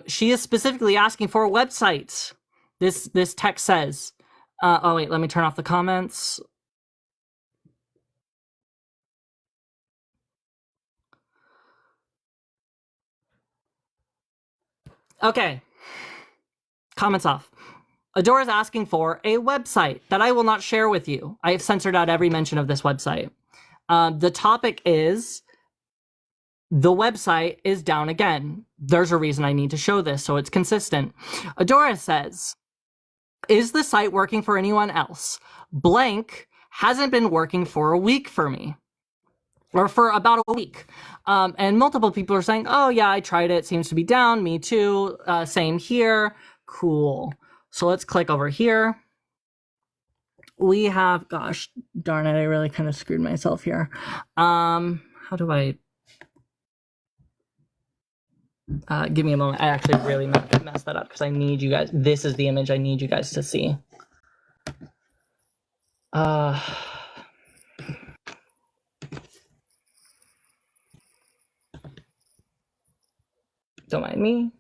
She is specifically asking for a website. This text says. Oh wait, let me turn off the comments. Okay, comments off. Adora is asking for a website that I will not share with you. I have censored out every mention of this website. The topic is the website is down again. There's a reason I need to show this so it's consistent. Adora says, is the site working for anyone else? Blank hasn't been working for a week for me. Or for about a week. And multiple people are saying, oh yeah, I tried it. Seems to be down. Me too. Same here. Cool. So let's click over here. We have, gosh darn it, I really kind of screwed myself here. How do I, give me a moment. I actually really messed that up because I need you guys, this is the image I need you guys to see. Don't mind me.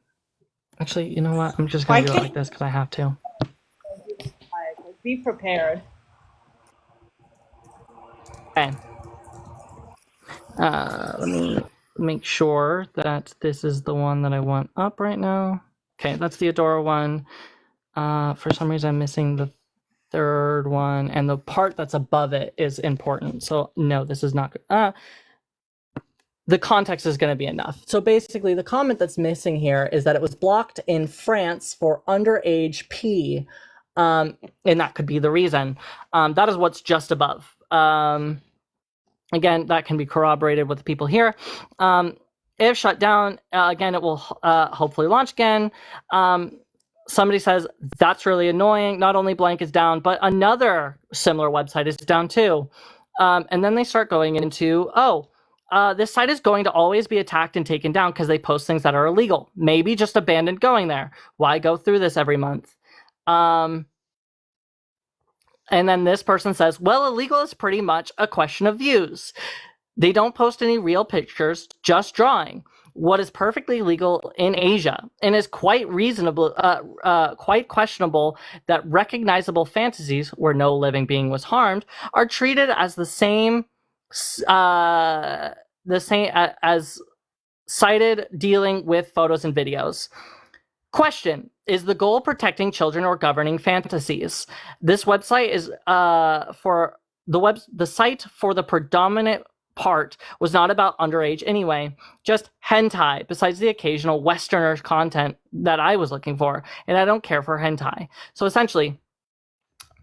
Actually, you know what? I'm just gonna do it like this because I have to. Be prepared. Okay. Let me make sure that this is the one that I want up right now. Okay, that's the Adora one. For some reason, I'm missing the third one, and the part that's above it is important. So no, this is not good. The context is going to be enough. So basically, the comment that's missing here is that it was blocked in France for underage P, and that could be the reason. That is what's just above. Again, that can be corroborated with the people here. If shut down, again, it will hopefully launch again. Somebody says, that's really annoying. Not only blank is down, but another similar website is down too. And then they start going into, this site is going to always be attacked and taken down because they post things that are illegal. Maybe just abandon going there. Why go through this every month? And then this person says, well, illegal is pretty much a question of views. They don't post any real pictures, just drawing. What is perfectly legal in Asia and is quite reasonable, quite questionable that recognizable fantasies where no living being was harmed are treated as the same as cited dealing with photos and videos. Question, is the goal protecting children or governing fantasies? This website is for the site for the predominant part was not about underage anyway, just hentai, besides the occasional Westerner content that I was looking for, and I don't care for hentai. So essentially,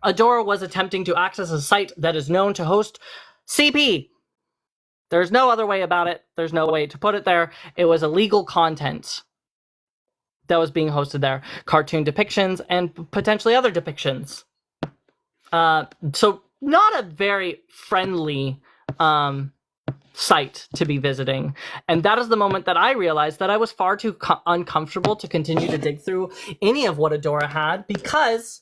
Adora was attempting to access a site that is known to host CP. There's no other way about it. There's no way to put it there. It was illegal content that was being hosted there. Cartoon depictions and potentially other depictions. So not a very friendly site to be visiting. And that is the moment that I realized that I was far too uncomfortable to continue to dig through any of what Adora had, because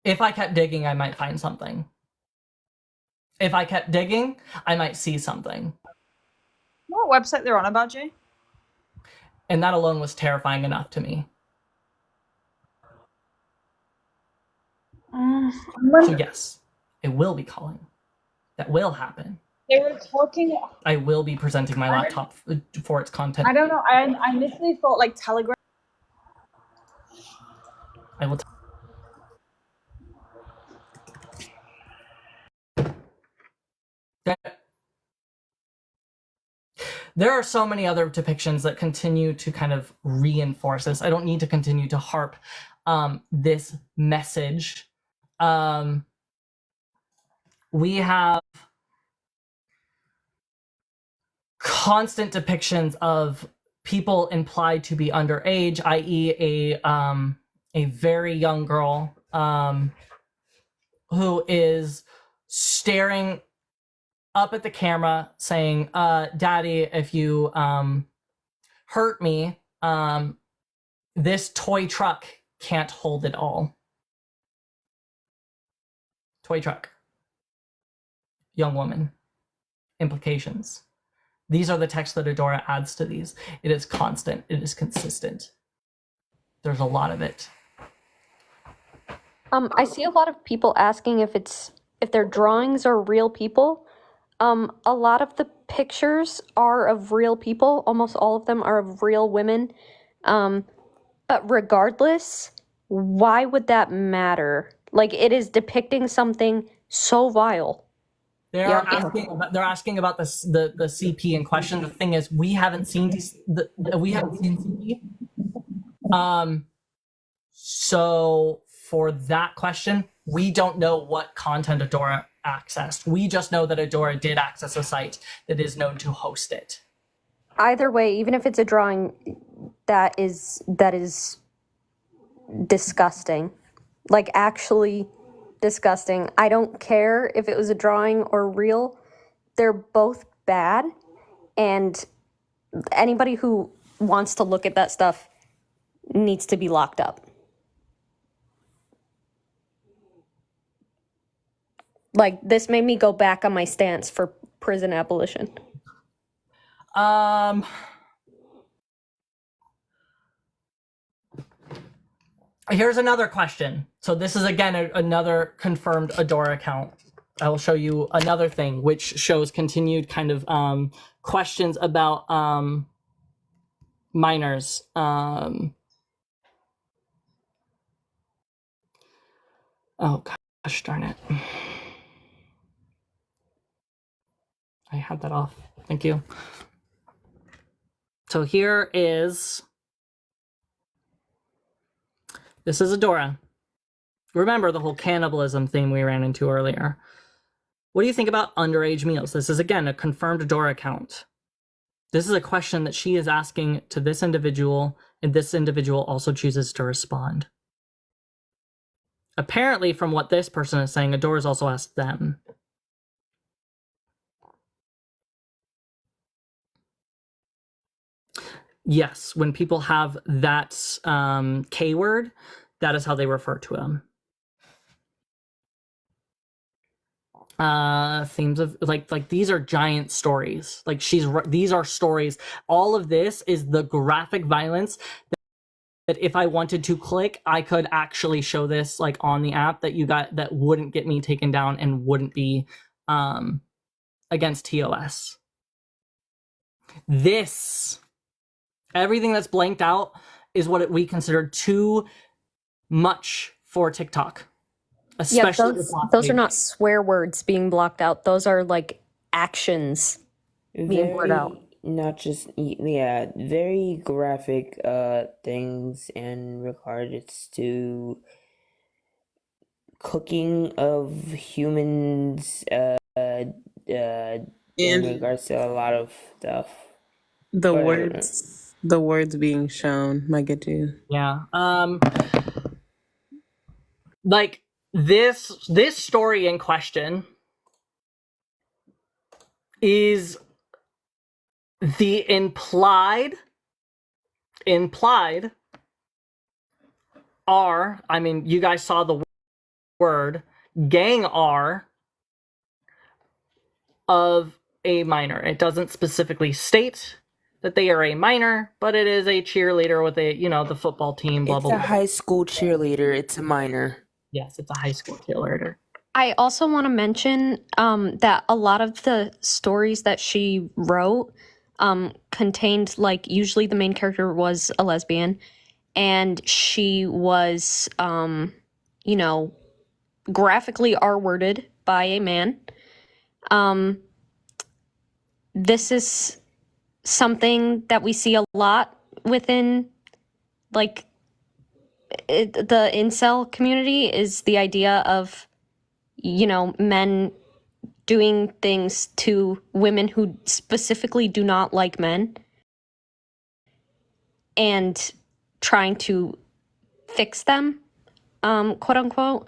if I kept digging, I might find something. if I kept digging, I might see something. What website they're on about, Jay? And that alone was terrifying enough to me. So yes, it will be calling. That will happen. They were talking. I will be presenting my laptop for its content. I don't know. I initially thought like Telegram. I will. There are so many other depictions that continue to kind of reinforce this. I don't need to continue to harp this message. We have constant depictions of people implied to be underage, i.e., a very young girl who is staring up at the camera saying, Daddy, if you hurt me, this toy truck can't hold it all. Toy truck. Young woman. Implications. These are the texts that Adora adds to these. It is constant. It is consistent. There's a lot of it. I see a lot of people asking if their drawings are real people. A lot of the pictures are of real people. Almost all of them are of real women. But regardless, why would that matter? Like, it is depicting something so vile. They're asking about the CP in question. The thing is, we haven't seen CP. So for that question, we don't know what content Adora accessed. We just know that Adora did access a site that is known to host it. Either way, even if it's a drawing, that is disgusting. Like, actually disgusting. I don't care if it was a drawing or real. They're both bad, and anybody who wants to look at that stuff needs to be locked up. Like, this made me go back on my stance for prison abolition. Here's another question. So this is, again, another confirmed Adora account. I will show you another thing, which shows continued kind of questions about minors. Oh, gosh darn it. I had that off. Thank you. So here is... This is Adora. Remember the whole cannibalism theme we ran into earlier. What do you think about underage meals? This is, again, a confirmed Adora account. This is a question that she is asking to this individual, and this individual also chooses to respond. Apparently, from what this person is saying, Adora's also asked them. Yes, when people have that K word, that is how they refer to them. Themes of like these are giant stories. Like these are stories. All of this is the graphic violence that if I wanted to click, I could actually show this like on the app that wouldn't get me taken down and wouldn't be against TOS. This, everything that's blanked out is what we consider too much for TikTok. Especially those are not swear words being blocked out. Those are like actions being blurred out. Not just, very graphic things in regards to cooking of humans in regards to a lot of stuff. The words being shown might get you. Yeah. Like this story in question is the implied R. I mean, you guys saw the word gang R of a minor. It doesn't specifically state that they are a minor, but it is a cheerleader with a, the football team, blah, It's blah, a blah. high school cheerleader. It's a minor. Yes, it's a high school cheerleader. I also want to mention that a lot of the stories that she wrote contained, like, usually the main character was a lesbian, and she was, graphically R-worded by a man. This is something that we see a lot within, like, the incel community, is the idea of, men doing things to women who specifically do not like men and trying to fix them, quote unquote.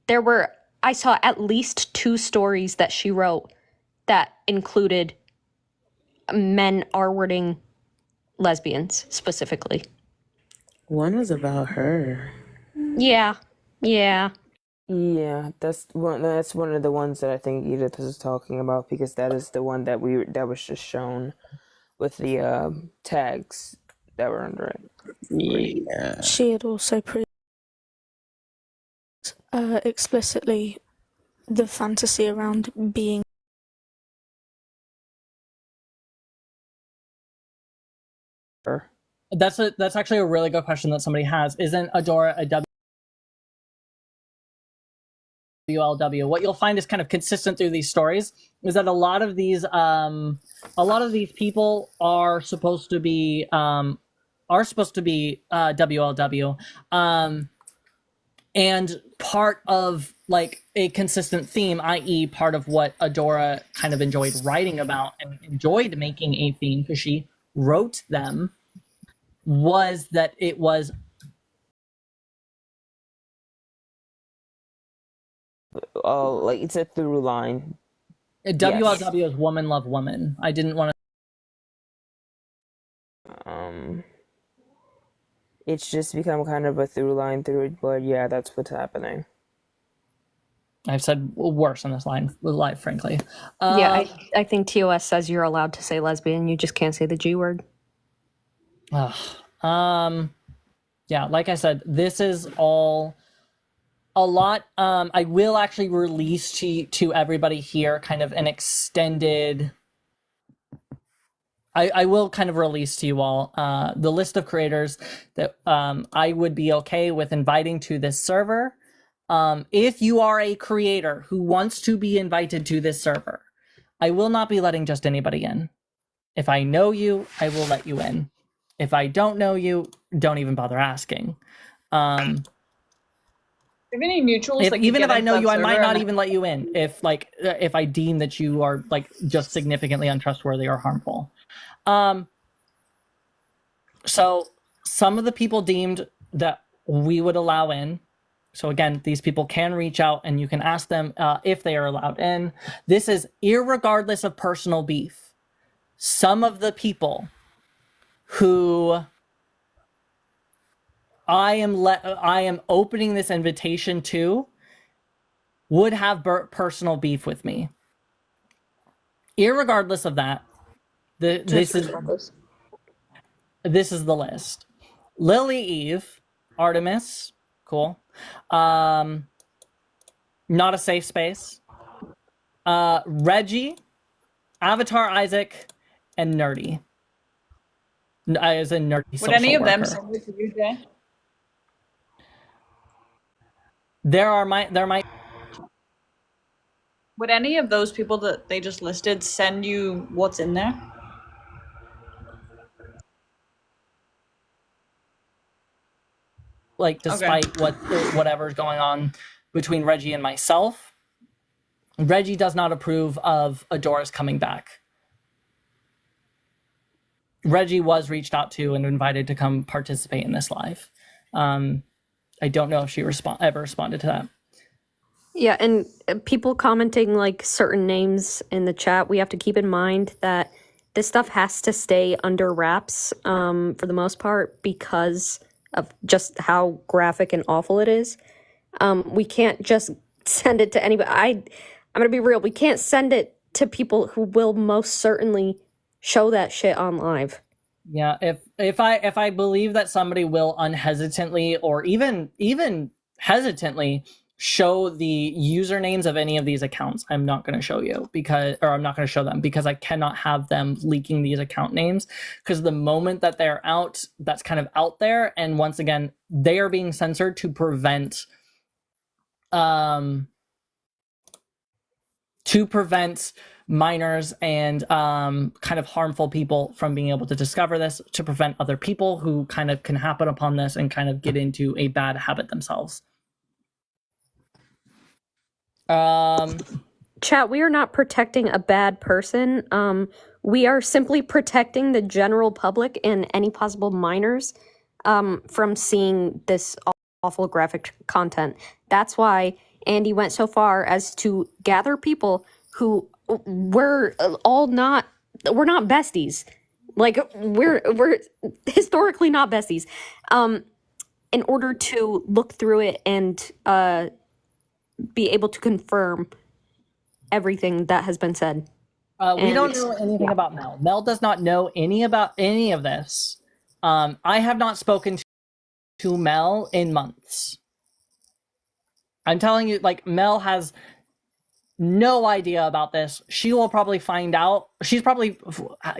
I saw at least 2 stories that she wrote that included men R-wording lesbians specifically. One was about her. Yeah. Yeah, that's one of the ones that I think Edith is talking about, because that is the one that was just shown with the tags that were under it. Yeah. She had also explicitly the fantasy around being That's actually a really good question that somebody has. Isn't Adora a WLW? What you'll find is kind of consistent through these stories is that a lot of these people are supposed to be WLW, and part of, like, a consistent theme, i.e. part of what Adora kind of enjoyed writing about and enjoyed making a theme, because she wrote them, was that it was like, it's a through line. WLW is woman love woman. I didn't want to. It's just become kind of a through line through it, but yeah, that's what's happening. I've said worse on this live, frankly. Yeah, I think TOS says you're allowed to say lesbian. You just can't say the G word. Yeah, like I said, this is all a lot. I will actually release to everybody here kind of an extended. I will kind of release to you all the list of creators that I would be okay with inviting to this server. If you are a creator who wants to be invited to this server, I will not be letting just anybody in. If I know you, I will let you in. If I don't know you, don't even bother asking. If any neutrals, even if I know you, I might not even let you in. If I deem that you are, like, just significantly untrustworthy or harmful. So some of the people deemed that we would allow in. So again, these people can reach out and you can ask them if they are allowed in. This is irregardless of personal beef. Some of the people who I am opening this invitation to would have personal beef with me. Irregardless of that, this is the list. Lily Eve, Artemis, cool. Not a safe space. Reggie, Avatar Isaac, and Nerdy. As in Nerdy. Would any of them send it to you, Jay? There might. Would any of those people that they just listed send you what's in there? Like, despite whatever's going on between Reggie and myself, Reggie does not approve of Adora's coming back. Reggie was reached out to and invited to come participate in this live. I don't know if she ever responded to that. Yeah, and people commenting, like, certain names in the chat, we have to keep in mind that this stuff has to stay under wraps for the most part because of just how graphic and awful it is. We can't just send it to anybody. I'm going to be real. We can't send it to people who will most certainly show that shit on live. Yeah, if I believe that somebody will unhesitantly or even hesitantly show the usernames of any of these accounts, I'm not going to show you I'm not going to show them because I cannot have them leaking these account names, because the moment that they're out, that's kind of out there, and once again, they are being censored to prevent minors and kind of harmful people from being able to discover this, to prevent other people who kind of can happen upon this and kind of get into a bad habit themselves. Chat, we are not protecting a bad person. We are simply protecting the general public and any possible minors from seeing this awful graphic content. That's why Andy went so far as to gather people who we're not besties. Like, we're historically not besties. In order to look through it and be able to confirm everything that has been said. We don't know anything about Mel. Mel does not know about any of this. I have not spoken to Mel in months. I'm telling you, like, Mel has no idea about this. She will probably find out. She's probably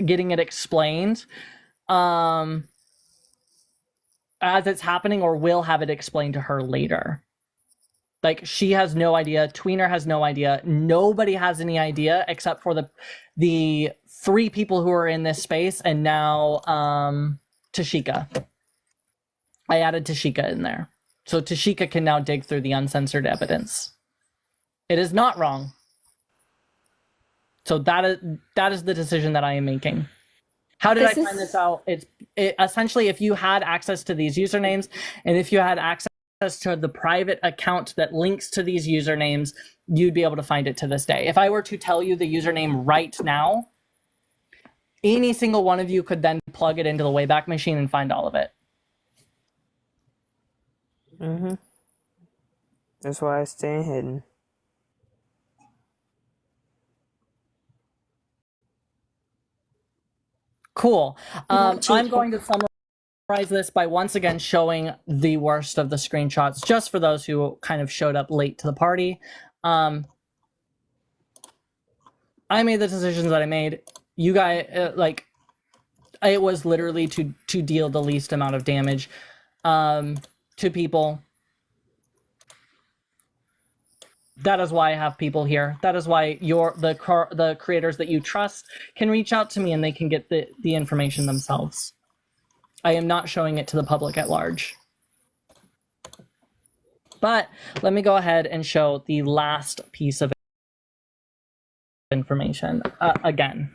getting it explained as it's happening, or will have it explained to her later. Like, she has no idea. Tweener has no idea. Nobody has any idea except for the 3 people who are in this space, and now Tashika. I added Tashika in there. So Tashika can now dig through the uncensored evidence. It is not wrong. So that is the decision that I am making. How did I find this out? It essentially, if you had access to these usernames, and if you had access to the private account that links to these usernames, you'd be able to find it to this day. If I were to tell you the username right now, any single one of you could then plug it into the Wayback Machine and find all of it. That's why I stay hidden. Cool. I'm going to summarize this by once again showing the worst of the screenshots, just for those who kind of showed up late to the party. I made the decisions that I made. You guys, it was literally to deal the least amount of damage to people. That is why I have people here. That is why the creators that you trust can reach out to me and they can get the information themselves. I am not showing it to the public at large. But let me go ahead and show the last piece of information again.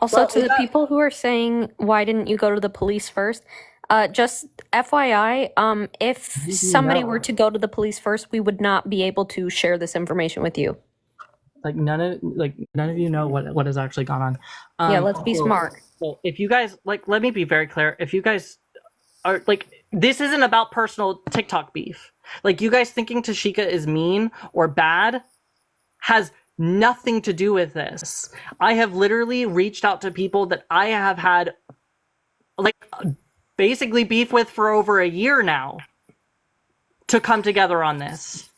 Also, to the people who are saying, why didn't you go to the police first? Just FYI, if somebody were to go to the police first, we would not be able to share this information with you. None of you know what has actually gone on. Yeah, let's be smart. Well, if you guys, let me be very clear. If you guys are, this isn't about personal TikTok beef. You guys thinking Tashika is mean or bad has nothing to do with this. I have literally reached out to people that I have had, basically beef with for over a year now to come together on this.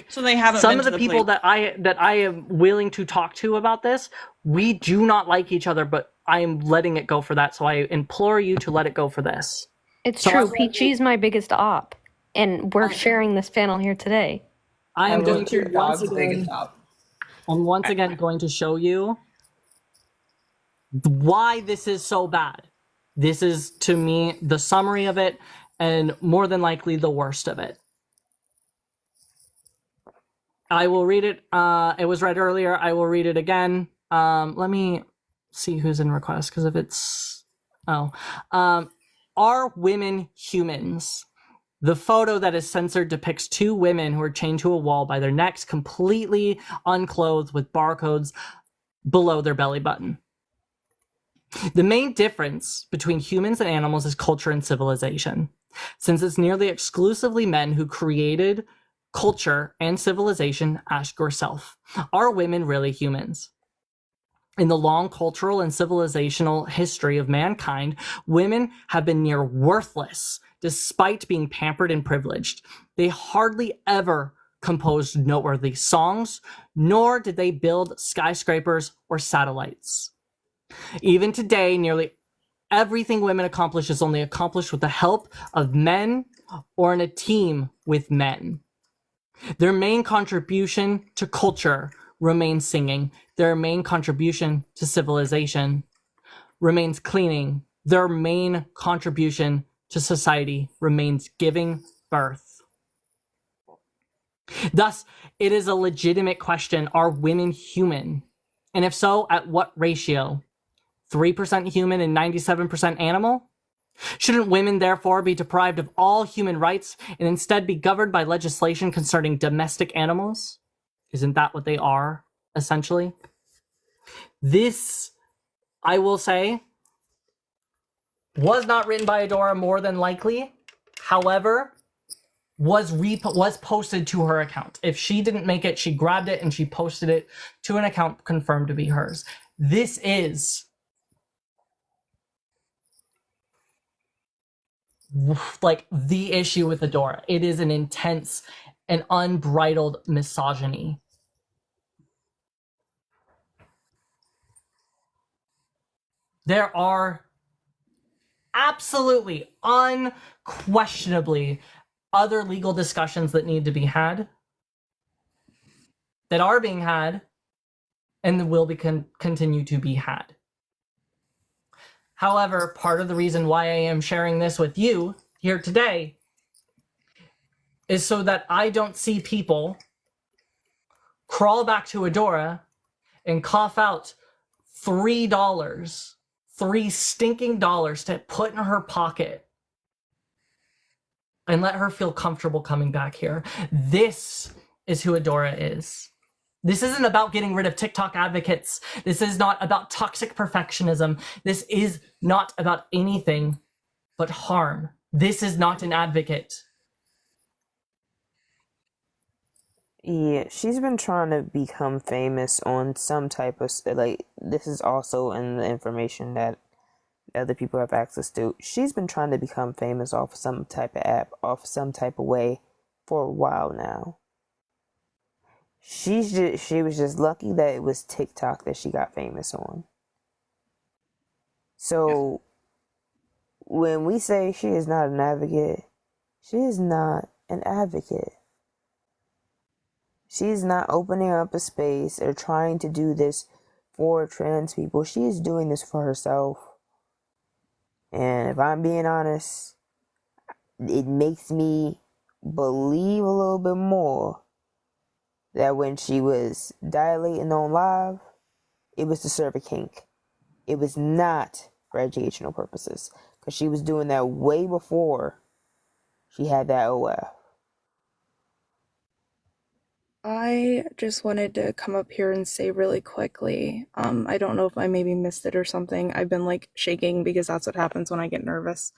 So they haven't some been of to the the people police. that I am willing to talk to about this, we do not like each other, but I am letting it go for that. So I implore you to let it go for this. It's true. Peachy is my biggest op, and we're sharing this panel here today. I am going to once again going to show you why this is so bad. This is, to me, the summary of it, and more than likely the worst of it. I will read it. It was read earlier. I will read it again. Let me see who's in request, because if it's... Are women humans? The photo that is censored depicts 2 women who are chained to a wall by their necks, completely unclothed with barcodes below their belly button. The main difference between humans and animals is culture and civilization. Since it's nearly exclusively men who created culture, and civilization, ask yourself, are women really humans? In the long cultural and civilizational history of mankind, women have been near worthless despite being pampered and privileged. They hardly ever composed noteworthy songs, nor did they build skyscrapers or satellites. Even today, nearly everything women accomplish is only accomplished with the help of men or in a team with men. Their main contribution to culture remains singing. Their main contribution to civilization remains cleaning. Their main contribution to society remains giving birth. Thus, it is a legitimate question, are women human? And if so, at what ratio? 3% human and 97% animal? Shouldn't women therefore be deprived of all human rights and instead be governed by legislation concerning domestic animals? Isn't that what they are, essentially? This, I will say, was not written by Adora, more than likely. However, was posted to her account. If she didn't make it, she grabbed it and she posted it to an account confirmed to be hers. This is like the issue with Adora. It is an intense and unbridled misogyny. There are absolutely, unquestionably other legal discussions that need to be had, that are being had, and will be continue to be had. However, part of the reason why I am sharing this with you here today is so that I don't see people crawl back to Adora and cough out $3, $3 stinking dollars to put in her pocket and let her feel comfortable coming back here. This is who Adora is. This isn't about getting rid of TikTok advocates. This is not about toxic perfectionism. This is not about anything but harm. This is not an advocate. Yeah, she's been trying to become famous on some type of, like, this is also in the information that other people have access to. She's been trying to become famous off some type of app, off some type of way for a while now. She was just lucky that it was TikTok that she got famous on. So when we say she is not an advocate, she is not an advocate. She's not opening up a space or trying to do this for trans people. She is doing this for herself. And if I'm being honest, it makes me believe a little bit more that when she was dilating on live, it was to serve a kink. It was not for educational purposes, because she was doing that way before she had that OF. I just wanted to come up here and say really quickly, I don't know if I maybe missed it or something. I've been like shaking because that's what happens when I get nervous.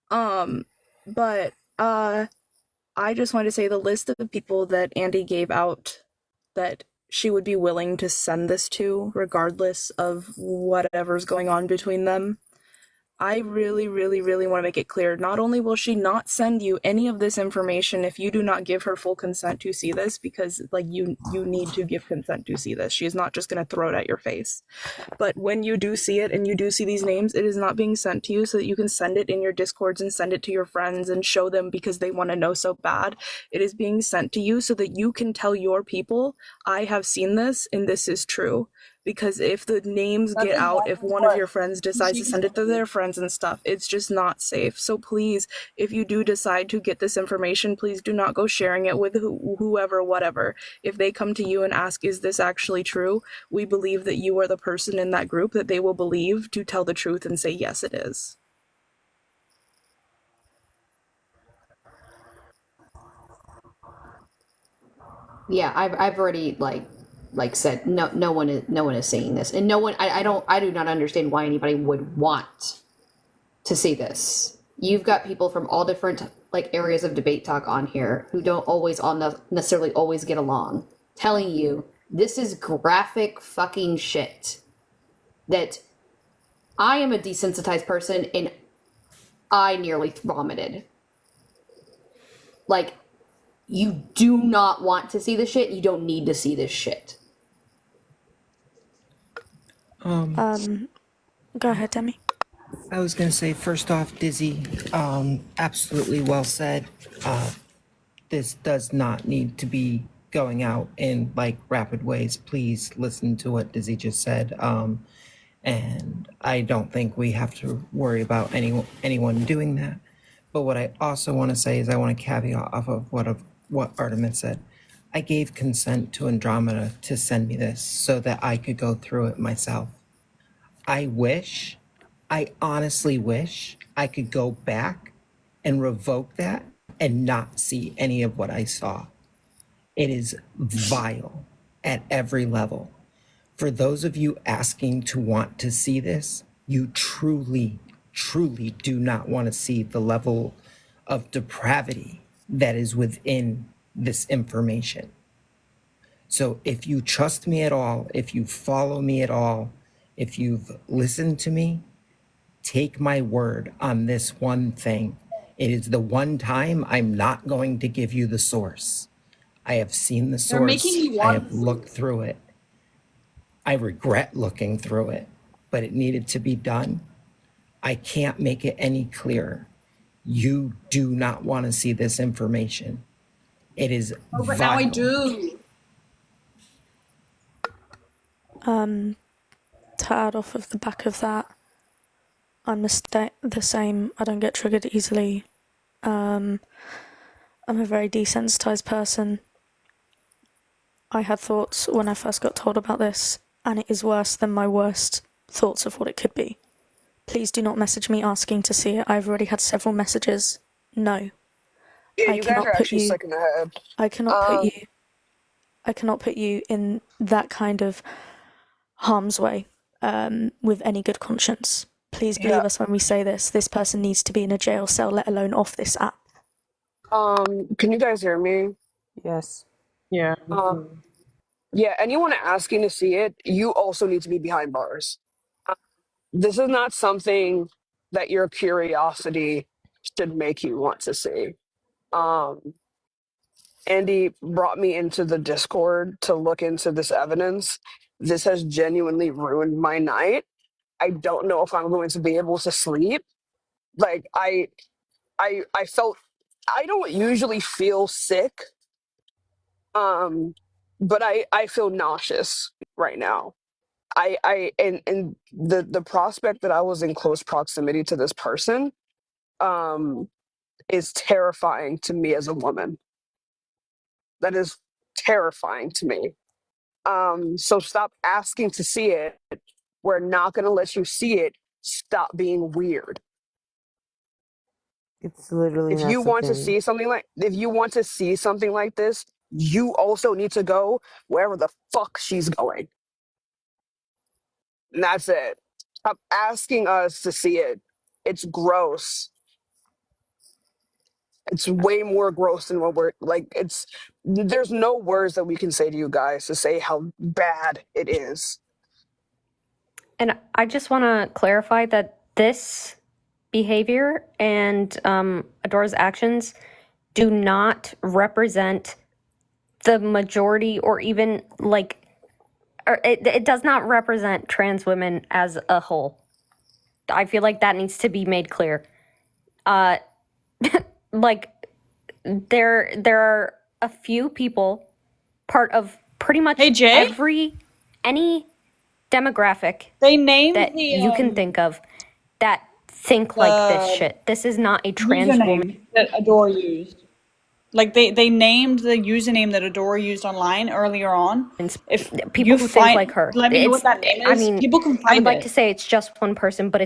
But I just wanted to say the list of the people that Andy gave out that she would be willing to send this to, regardless of whatever's going on between them. I really, really, really want to make it clear. Not only will she not send you any of this information if you do not give her full consent to see this, because like you need to give consent to see this. She is not just going to throw it at your face. But when you do see it and you do see these names, it is not being sent to you so that you can send it in your Discords and send it to your friends and show them because they want to know so bad. It is being sent to you so that you can tell your people, I have seen this and this is true. Because if the names get out, if one of your friends decides to send it to their friends and stuff, it's just not safe. So please, if you do decide to get this information, please do not go sharing it with whoever, whatever. If they come to you and ask, is this actually true? We believe that you are the person in that group that they will believe to tell the truth and say, yes, it is. Yeah, I've already said no one is seeing this, and no one I do not understand why anybody would want to see this. You've got people from all different like areas of debate talk on here who don't always necessarily always get along, telling you this is graphic fucking shit. That I am a desensitized person and I nearly vomited. Like, you do not want to see this shit. You don't need to see this shit. Go ahead, Demi. I was going to say, first off, Dizzy, absolutely well said. This does not need to be going out in like rapid ways. Please listen to what Dizzy just said. And I don't think we have to worry about anyone doing that. But what I also want to say is I want to caveat off of what Artemis said. I gave consent to Andromeda to send me this so that I could go through it myself. I honestly wish I could go back and revoke that and not see any of what I saw. It is vile at every level. For those of you asking to want to see this, you truly, truly do not want to see the level of depravity that is within this information. So if you trust me at all, if you follow me at all, if you've listened to me, take my word on this one thing. It is the one time I'm not going to give you the source. I have seen the They're making source. you I want have looked through it. I regret looking through it, but it needed to be done. I can't make it any clearer. You do not want to see this information. It is but vile. now I do. To add off of the back of that, I'm the same. I don't get triggered easily. I'm a very desensitized person. I had thoughts when I first got told about this, and it is worse than my worst thoughts of what it could be. Please do not message me asking to see it. I've already had several messages. No. Yeah, I you guys cannot are put actually you. sick in the head. I cannot put you in that kind of harm's way with any good conscience. Please believe us when we say this. This person needs to be in a jail cell, let alone off this app. Can you guys hear me? Yes. Yeah. Yeah, anyone asking to see it, you also need to be behind bars. This is not something that your curiosity should make you want to see. Andy brought me into the Discord to look into this evidence. This has genuinely ruined my night. I don't know if I'm going to be able to sleep. Like I felt I don't usually feel sick. But I feel nauseous right now. And the prospect that I was in close proximity to this person um is terrifying to me as a woman. That is terrifying to me. So stop asking to see it. We're not going to let you see it. Stop being weird. It's literally If not you want to something. see something like if you want to see something like this, you also need to go wherever the fuck she's going. And that's it. Stop asking us to see it. It's gross. It's way more gross than what we're like. There's no words that we can say to you guys to say how bad it is. And I just want to clarify that this behavior and Adora's actions do not represent the majority or even like, or it does not represent trans women as a whole. I feel like that needs to be made clear. Like there are a few people, part of pretty much Hey, Jay? any demographic They named that the you can think of that think like this shit. This is not a trans woman. username that Adora used. Like they named the username that Adora used online earlier on. If People you who find, think like her. let me know what It's, that name is. I mean, People can I would find like it. to say it's just one person, but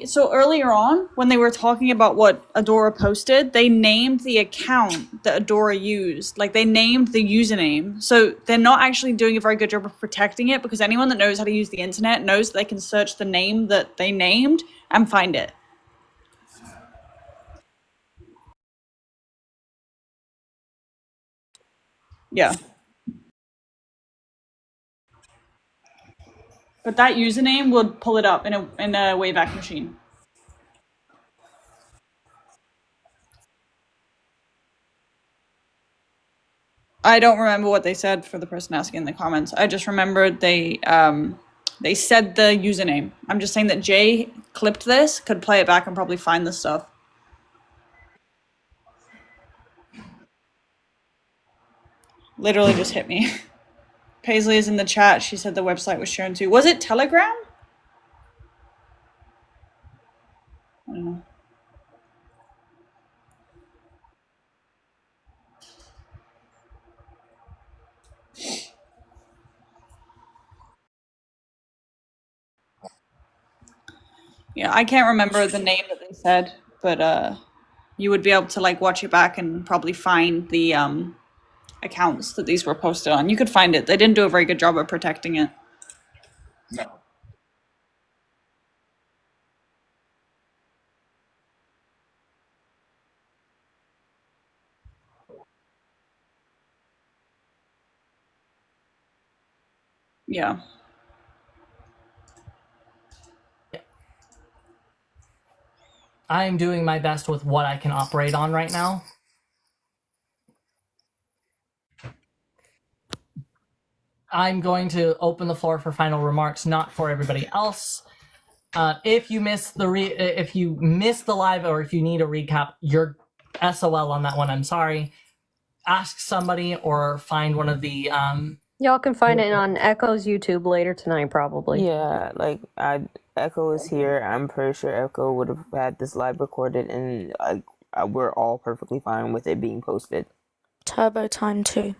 So earlier on, when they were talking about what Adora posted, they named the account that Adora used. Like they named the username. So they're not actually doing a very good job of protecting it, because anyone that knows how to use the internet knows that they can search the name that they named and find it. Yeah. But that username would pull it up in a Wayback Machine. I don't remember what they said for the person asking in the comments. I just remembered they said the username. I'm just saying that Jay clipped this, could play it back and probably find the stuff. Literally just hit me. Paisley is in the chat. She said the website was shown to. Was it Telegram? I don't know. Yeah, I can't remember the name that they said, but you would be able to like watch it back and probably find the accounts that these were posted on. You could find it. They didn't do a very good job of protecting it. Yeah. I'm doing my best with what I can operate on right now. I'm going to open the floor for final remarks, not for everybody else. If you miss the live, or if you need a recap, you're SOL on that one. I'm sorry. Ask somebody or find one of the. Y'all can find it on Echo's YouTube later tonight, probably. Yeah, like Echo is here. I'm pretty sure Echo would have had this live recorded, and we're all perfectly fine with it being posted. Turbo time too.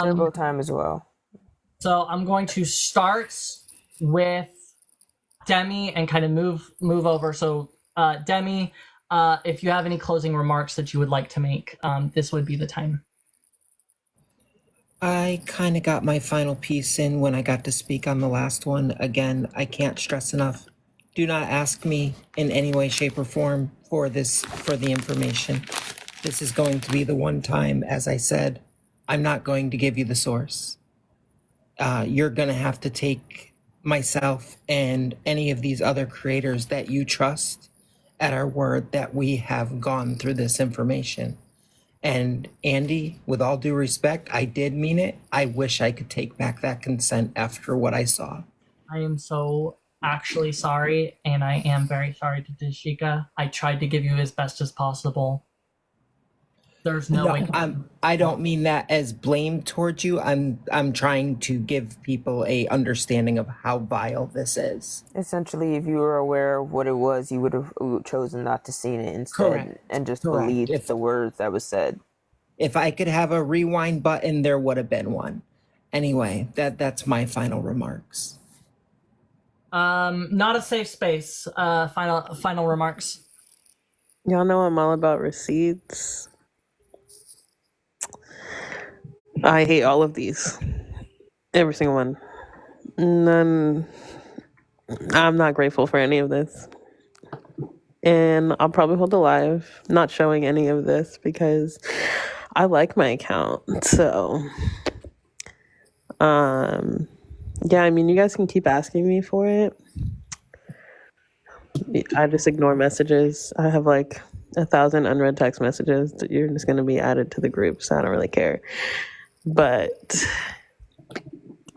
Turbo time as well. So I'm going to start with Demi and kind of move over. So Demi, if you have any closing remarks that you would like to make, this would be the time. I kind of got my final piece in when I got to speak on the last one. Again, I can't stress enough. Do not ask me in any way, shape, or form for the information. This is going to be the one time, as I said, I'm not going to give you the source. You're going to have to take myself and any of these other creators that you trust at our word that we have gone through this information. And Andy, with all due respect, I did mean it. I wish I could take back that consent after what I saw. I am so actually sorry, and I am very sorry to Dashika. I tried to give you as best as possible. There's no way. I don't mean that as blame towards you. I'm trying to give people a understanding of how vile this is. Essentially, if you were aware of what it was, you would have chosen not to see it instead. Correct. And just Correct. believed the words that was said. If I could have a rewind button, there would have been one. Anyway, that's my final remarks. Not a safe space. Final remarks. Y'all know I'm all about receipts. I hate all of these. Every single one. None. I'm not grateful for any of this. And I'll probably hold a live, not showing any of this because I like my account. So, yeah, I mean, you guys can keep asking me for it. I just ignore messages. I have like 1,000 unread text messages that you're just going to be added to the group, so I don't really care. But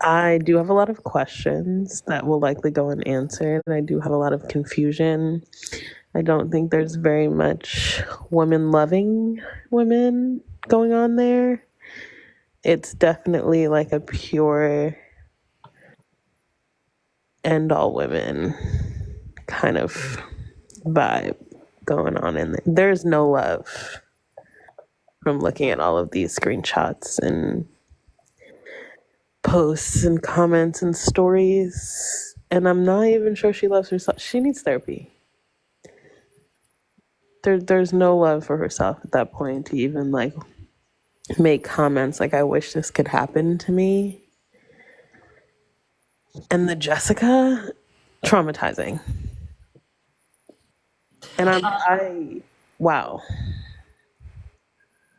I do have a lot of questions that will likely go unanswered. I do have a lot of confusion. I don't think there's very much women-loving women going on there. It's definitely like a pure end-all women kind of vibe going on in there. There's no love from looking at all of these screenshots and posts and comments and stories. And I'm not even sure she loves herself. She needs therapy. There's no love for herself at that point to even like make comments like, I wish this could happen to me. And the Jessica, traumatizing. And wow.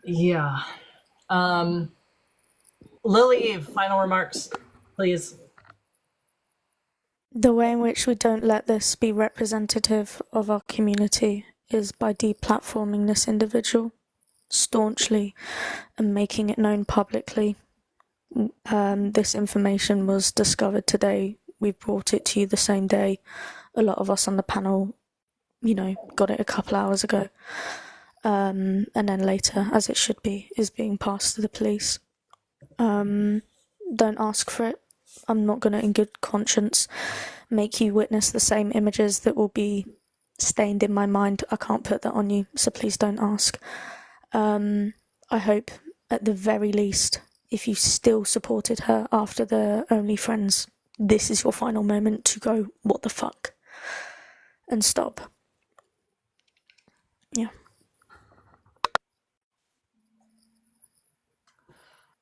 Yeah. Lily Eve, final remarks, please. The way in which we don't let this be representative of our community is by deplatforming this individual staunchly and making it known publicly. This information was discovered today. We brought it to you the same day. A lot of us on the panel, got it a couple hours ago. And then later, as it should be, is being passed to the police. Don't ask for it. I'm not going to, in good conscience, make you witness the same images that will be stained in my mind. I can't put that on you, so please don't ask. I hope, at the very least, if you still supported her after the OnlyFriends, this is your final moment to go, what the fuck? And stop. Yeah.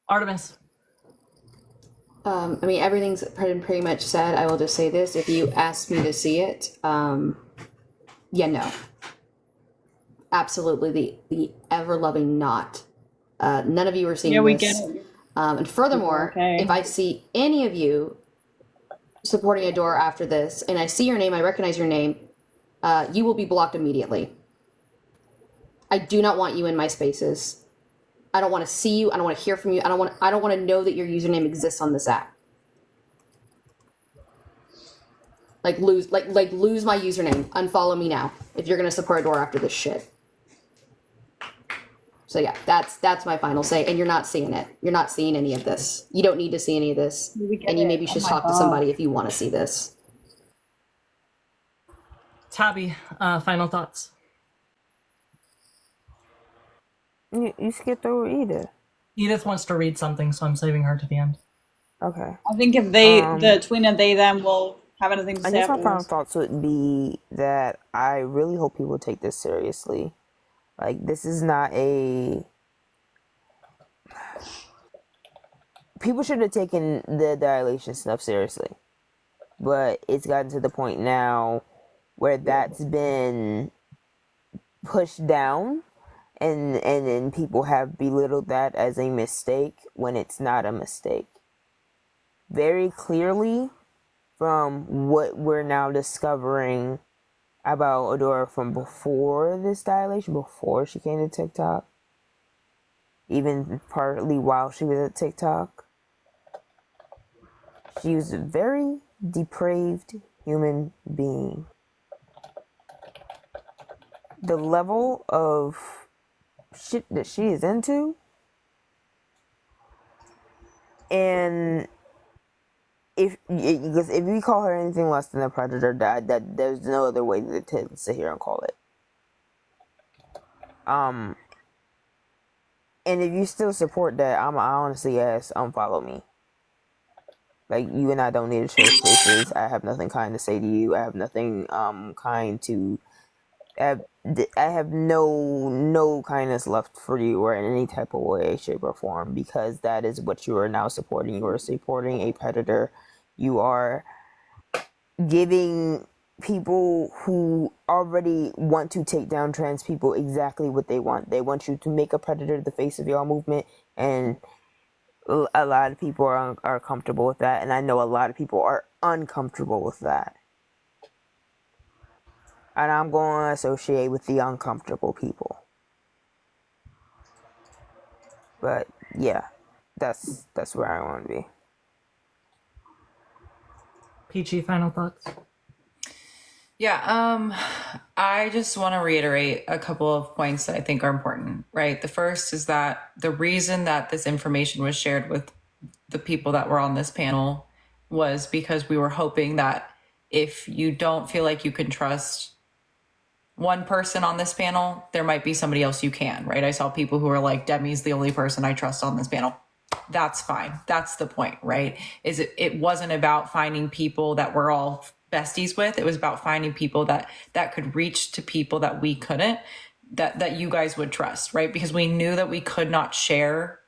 Artemis. Everything's pretty much said. I will just say this. If you ask me to see it, no. Absolutely the ever-loving not. None of you are seeing this. we get it. And furthermore, Okay. if I see any of you supporting Adora after this, and I see your name, I recognize your name, you will be blocked immediately. I do not want you in my spaces. I don't want to see you. I don't want to hear from you. I don't want to know that your username exists on this app. Lose my username. Unfollow me now if you're gonna support Adora after this shit. So yeah, that's my final say. And you're not seeing it. You're not seeing any of this. You don't need to see any of this. And you maybe should talk to somebody if you want to see this. Tabby, final thoughts. You skipped over Edith. Edith wants to read something, so I'm saving her to the end. Okay. I think if the tween and they them will have anything to I say guess my final afterwards. thoughts would be that I really hope people take this seriously. This is not a... People should have taken the dilation stuff seriously. But it's gotten to the point now where that's been pushed down, and then people have belittled that as a mistake when it's not a mistake. Very clearly, from what we're now discovering about Adora from before this dilation, before she came to TikTok, even partly while she was at TikTok, she was a very depraved human being. The level of shit that she is into, and if we call her anything less than a predator, that there's no other way to sit here and call it. And if you still support that, I honestly ask, unfollow me. You and I don't need to share spaces. I have nothing kind to say to you. I have nothing kind to. I have no kindness left for you or in any type of way, shape, or form, because that is what you are now supporting. You are supporting a predator. You are giving people who already want to take down trans people exactly what they want. They want you to make a predator the face of your movement, and a lot of people are comfortable with that, and I know a lot of people are uncomfortable with that. And I'm going to associate with the uncomfortable people. But yeah, that's where I want to be. Peachy, final thoughts? Yeah, I just want to reiterate a couple of points that I think are important, right? The first is that the reason that this information was shared with the people that were on this panel was because we were hoping that if you don't feel like you can trust one person on this panel, there might be somebody else you can, right? I saw people who are like, Demi's the only person I trust on this panel. That's fine. That's the point, right? It wasn't about finding people that we're all besties with. It was about finding people that could reach to people that we couldn't, that you guys would trust, right? Because we knew that we could not share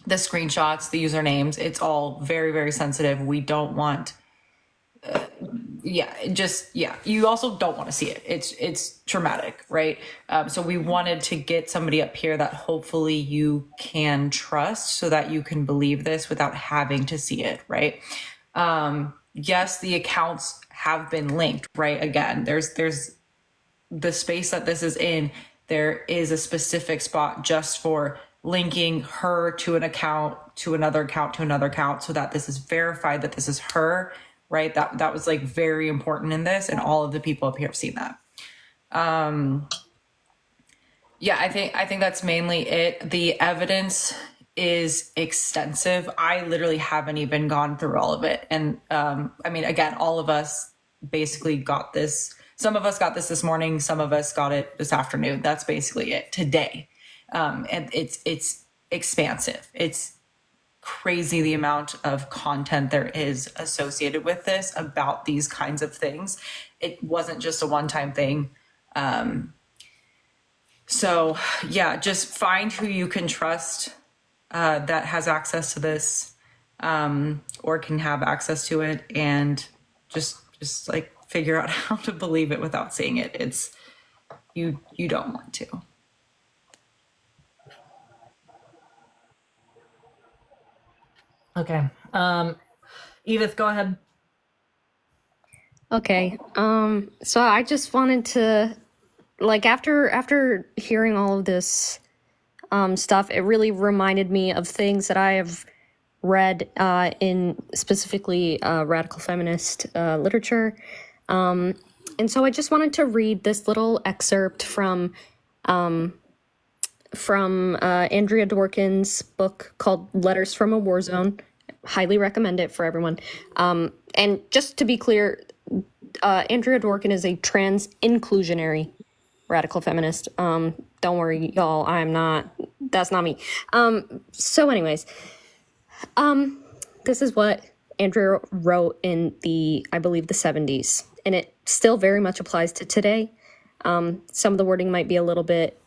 the screenshots, the usernames. It's all very, very sensitive. We don't want You also don't want to see it. It's traumatic, right? So we wanted to get somebody up here that hopefully you can trust, so that you can believe this without having to see it, right? Yes, the accounts have been linked, right? Again, there's the space that this is in. There is a specific spot just for linking her to an account, to another account, to another account, so that this is verified that this is her, right? That was like very important in this, and all of the people up here have seen that. Yeah, I think that's mainly it. The evidence is extensive. I literally haven't even gone through all of it. And I mean, again, all of us basically got this. Some of us got this morning. Some of us got it this afternoon. That's basically it today. And it's expansive. It's crazy the amount of content there is associated with this about these kinds of things. It wasn't just a one-time thing. So yeah, just find who you can trust that has access to this, or can have access to it, and just like figure out how to believe it without seeing it. It's you don't want to. Okay. Edith, go ahead. Okay. So I just wanted to, like, after hearing all of this stuff, it really reminded me of things that I have read in specifically radical feminist literature. And so I just wanted to read this little excerpt from Andrea Dworkin's book called Letters from a War Zone. Highly recommend it for everyone. And just to be clear, Andrea Dworkin is a trans inclusionary radical feminist. Don't worry, y'all, I'm not, that's not me. So anyways, this is what Andrea wrote in I believe the 70s, and it still very much applies to today. Some of the wording might be a little bit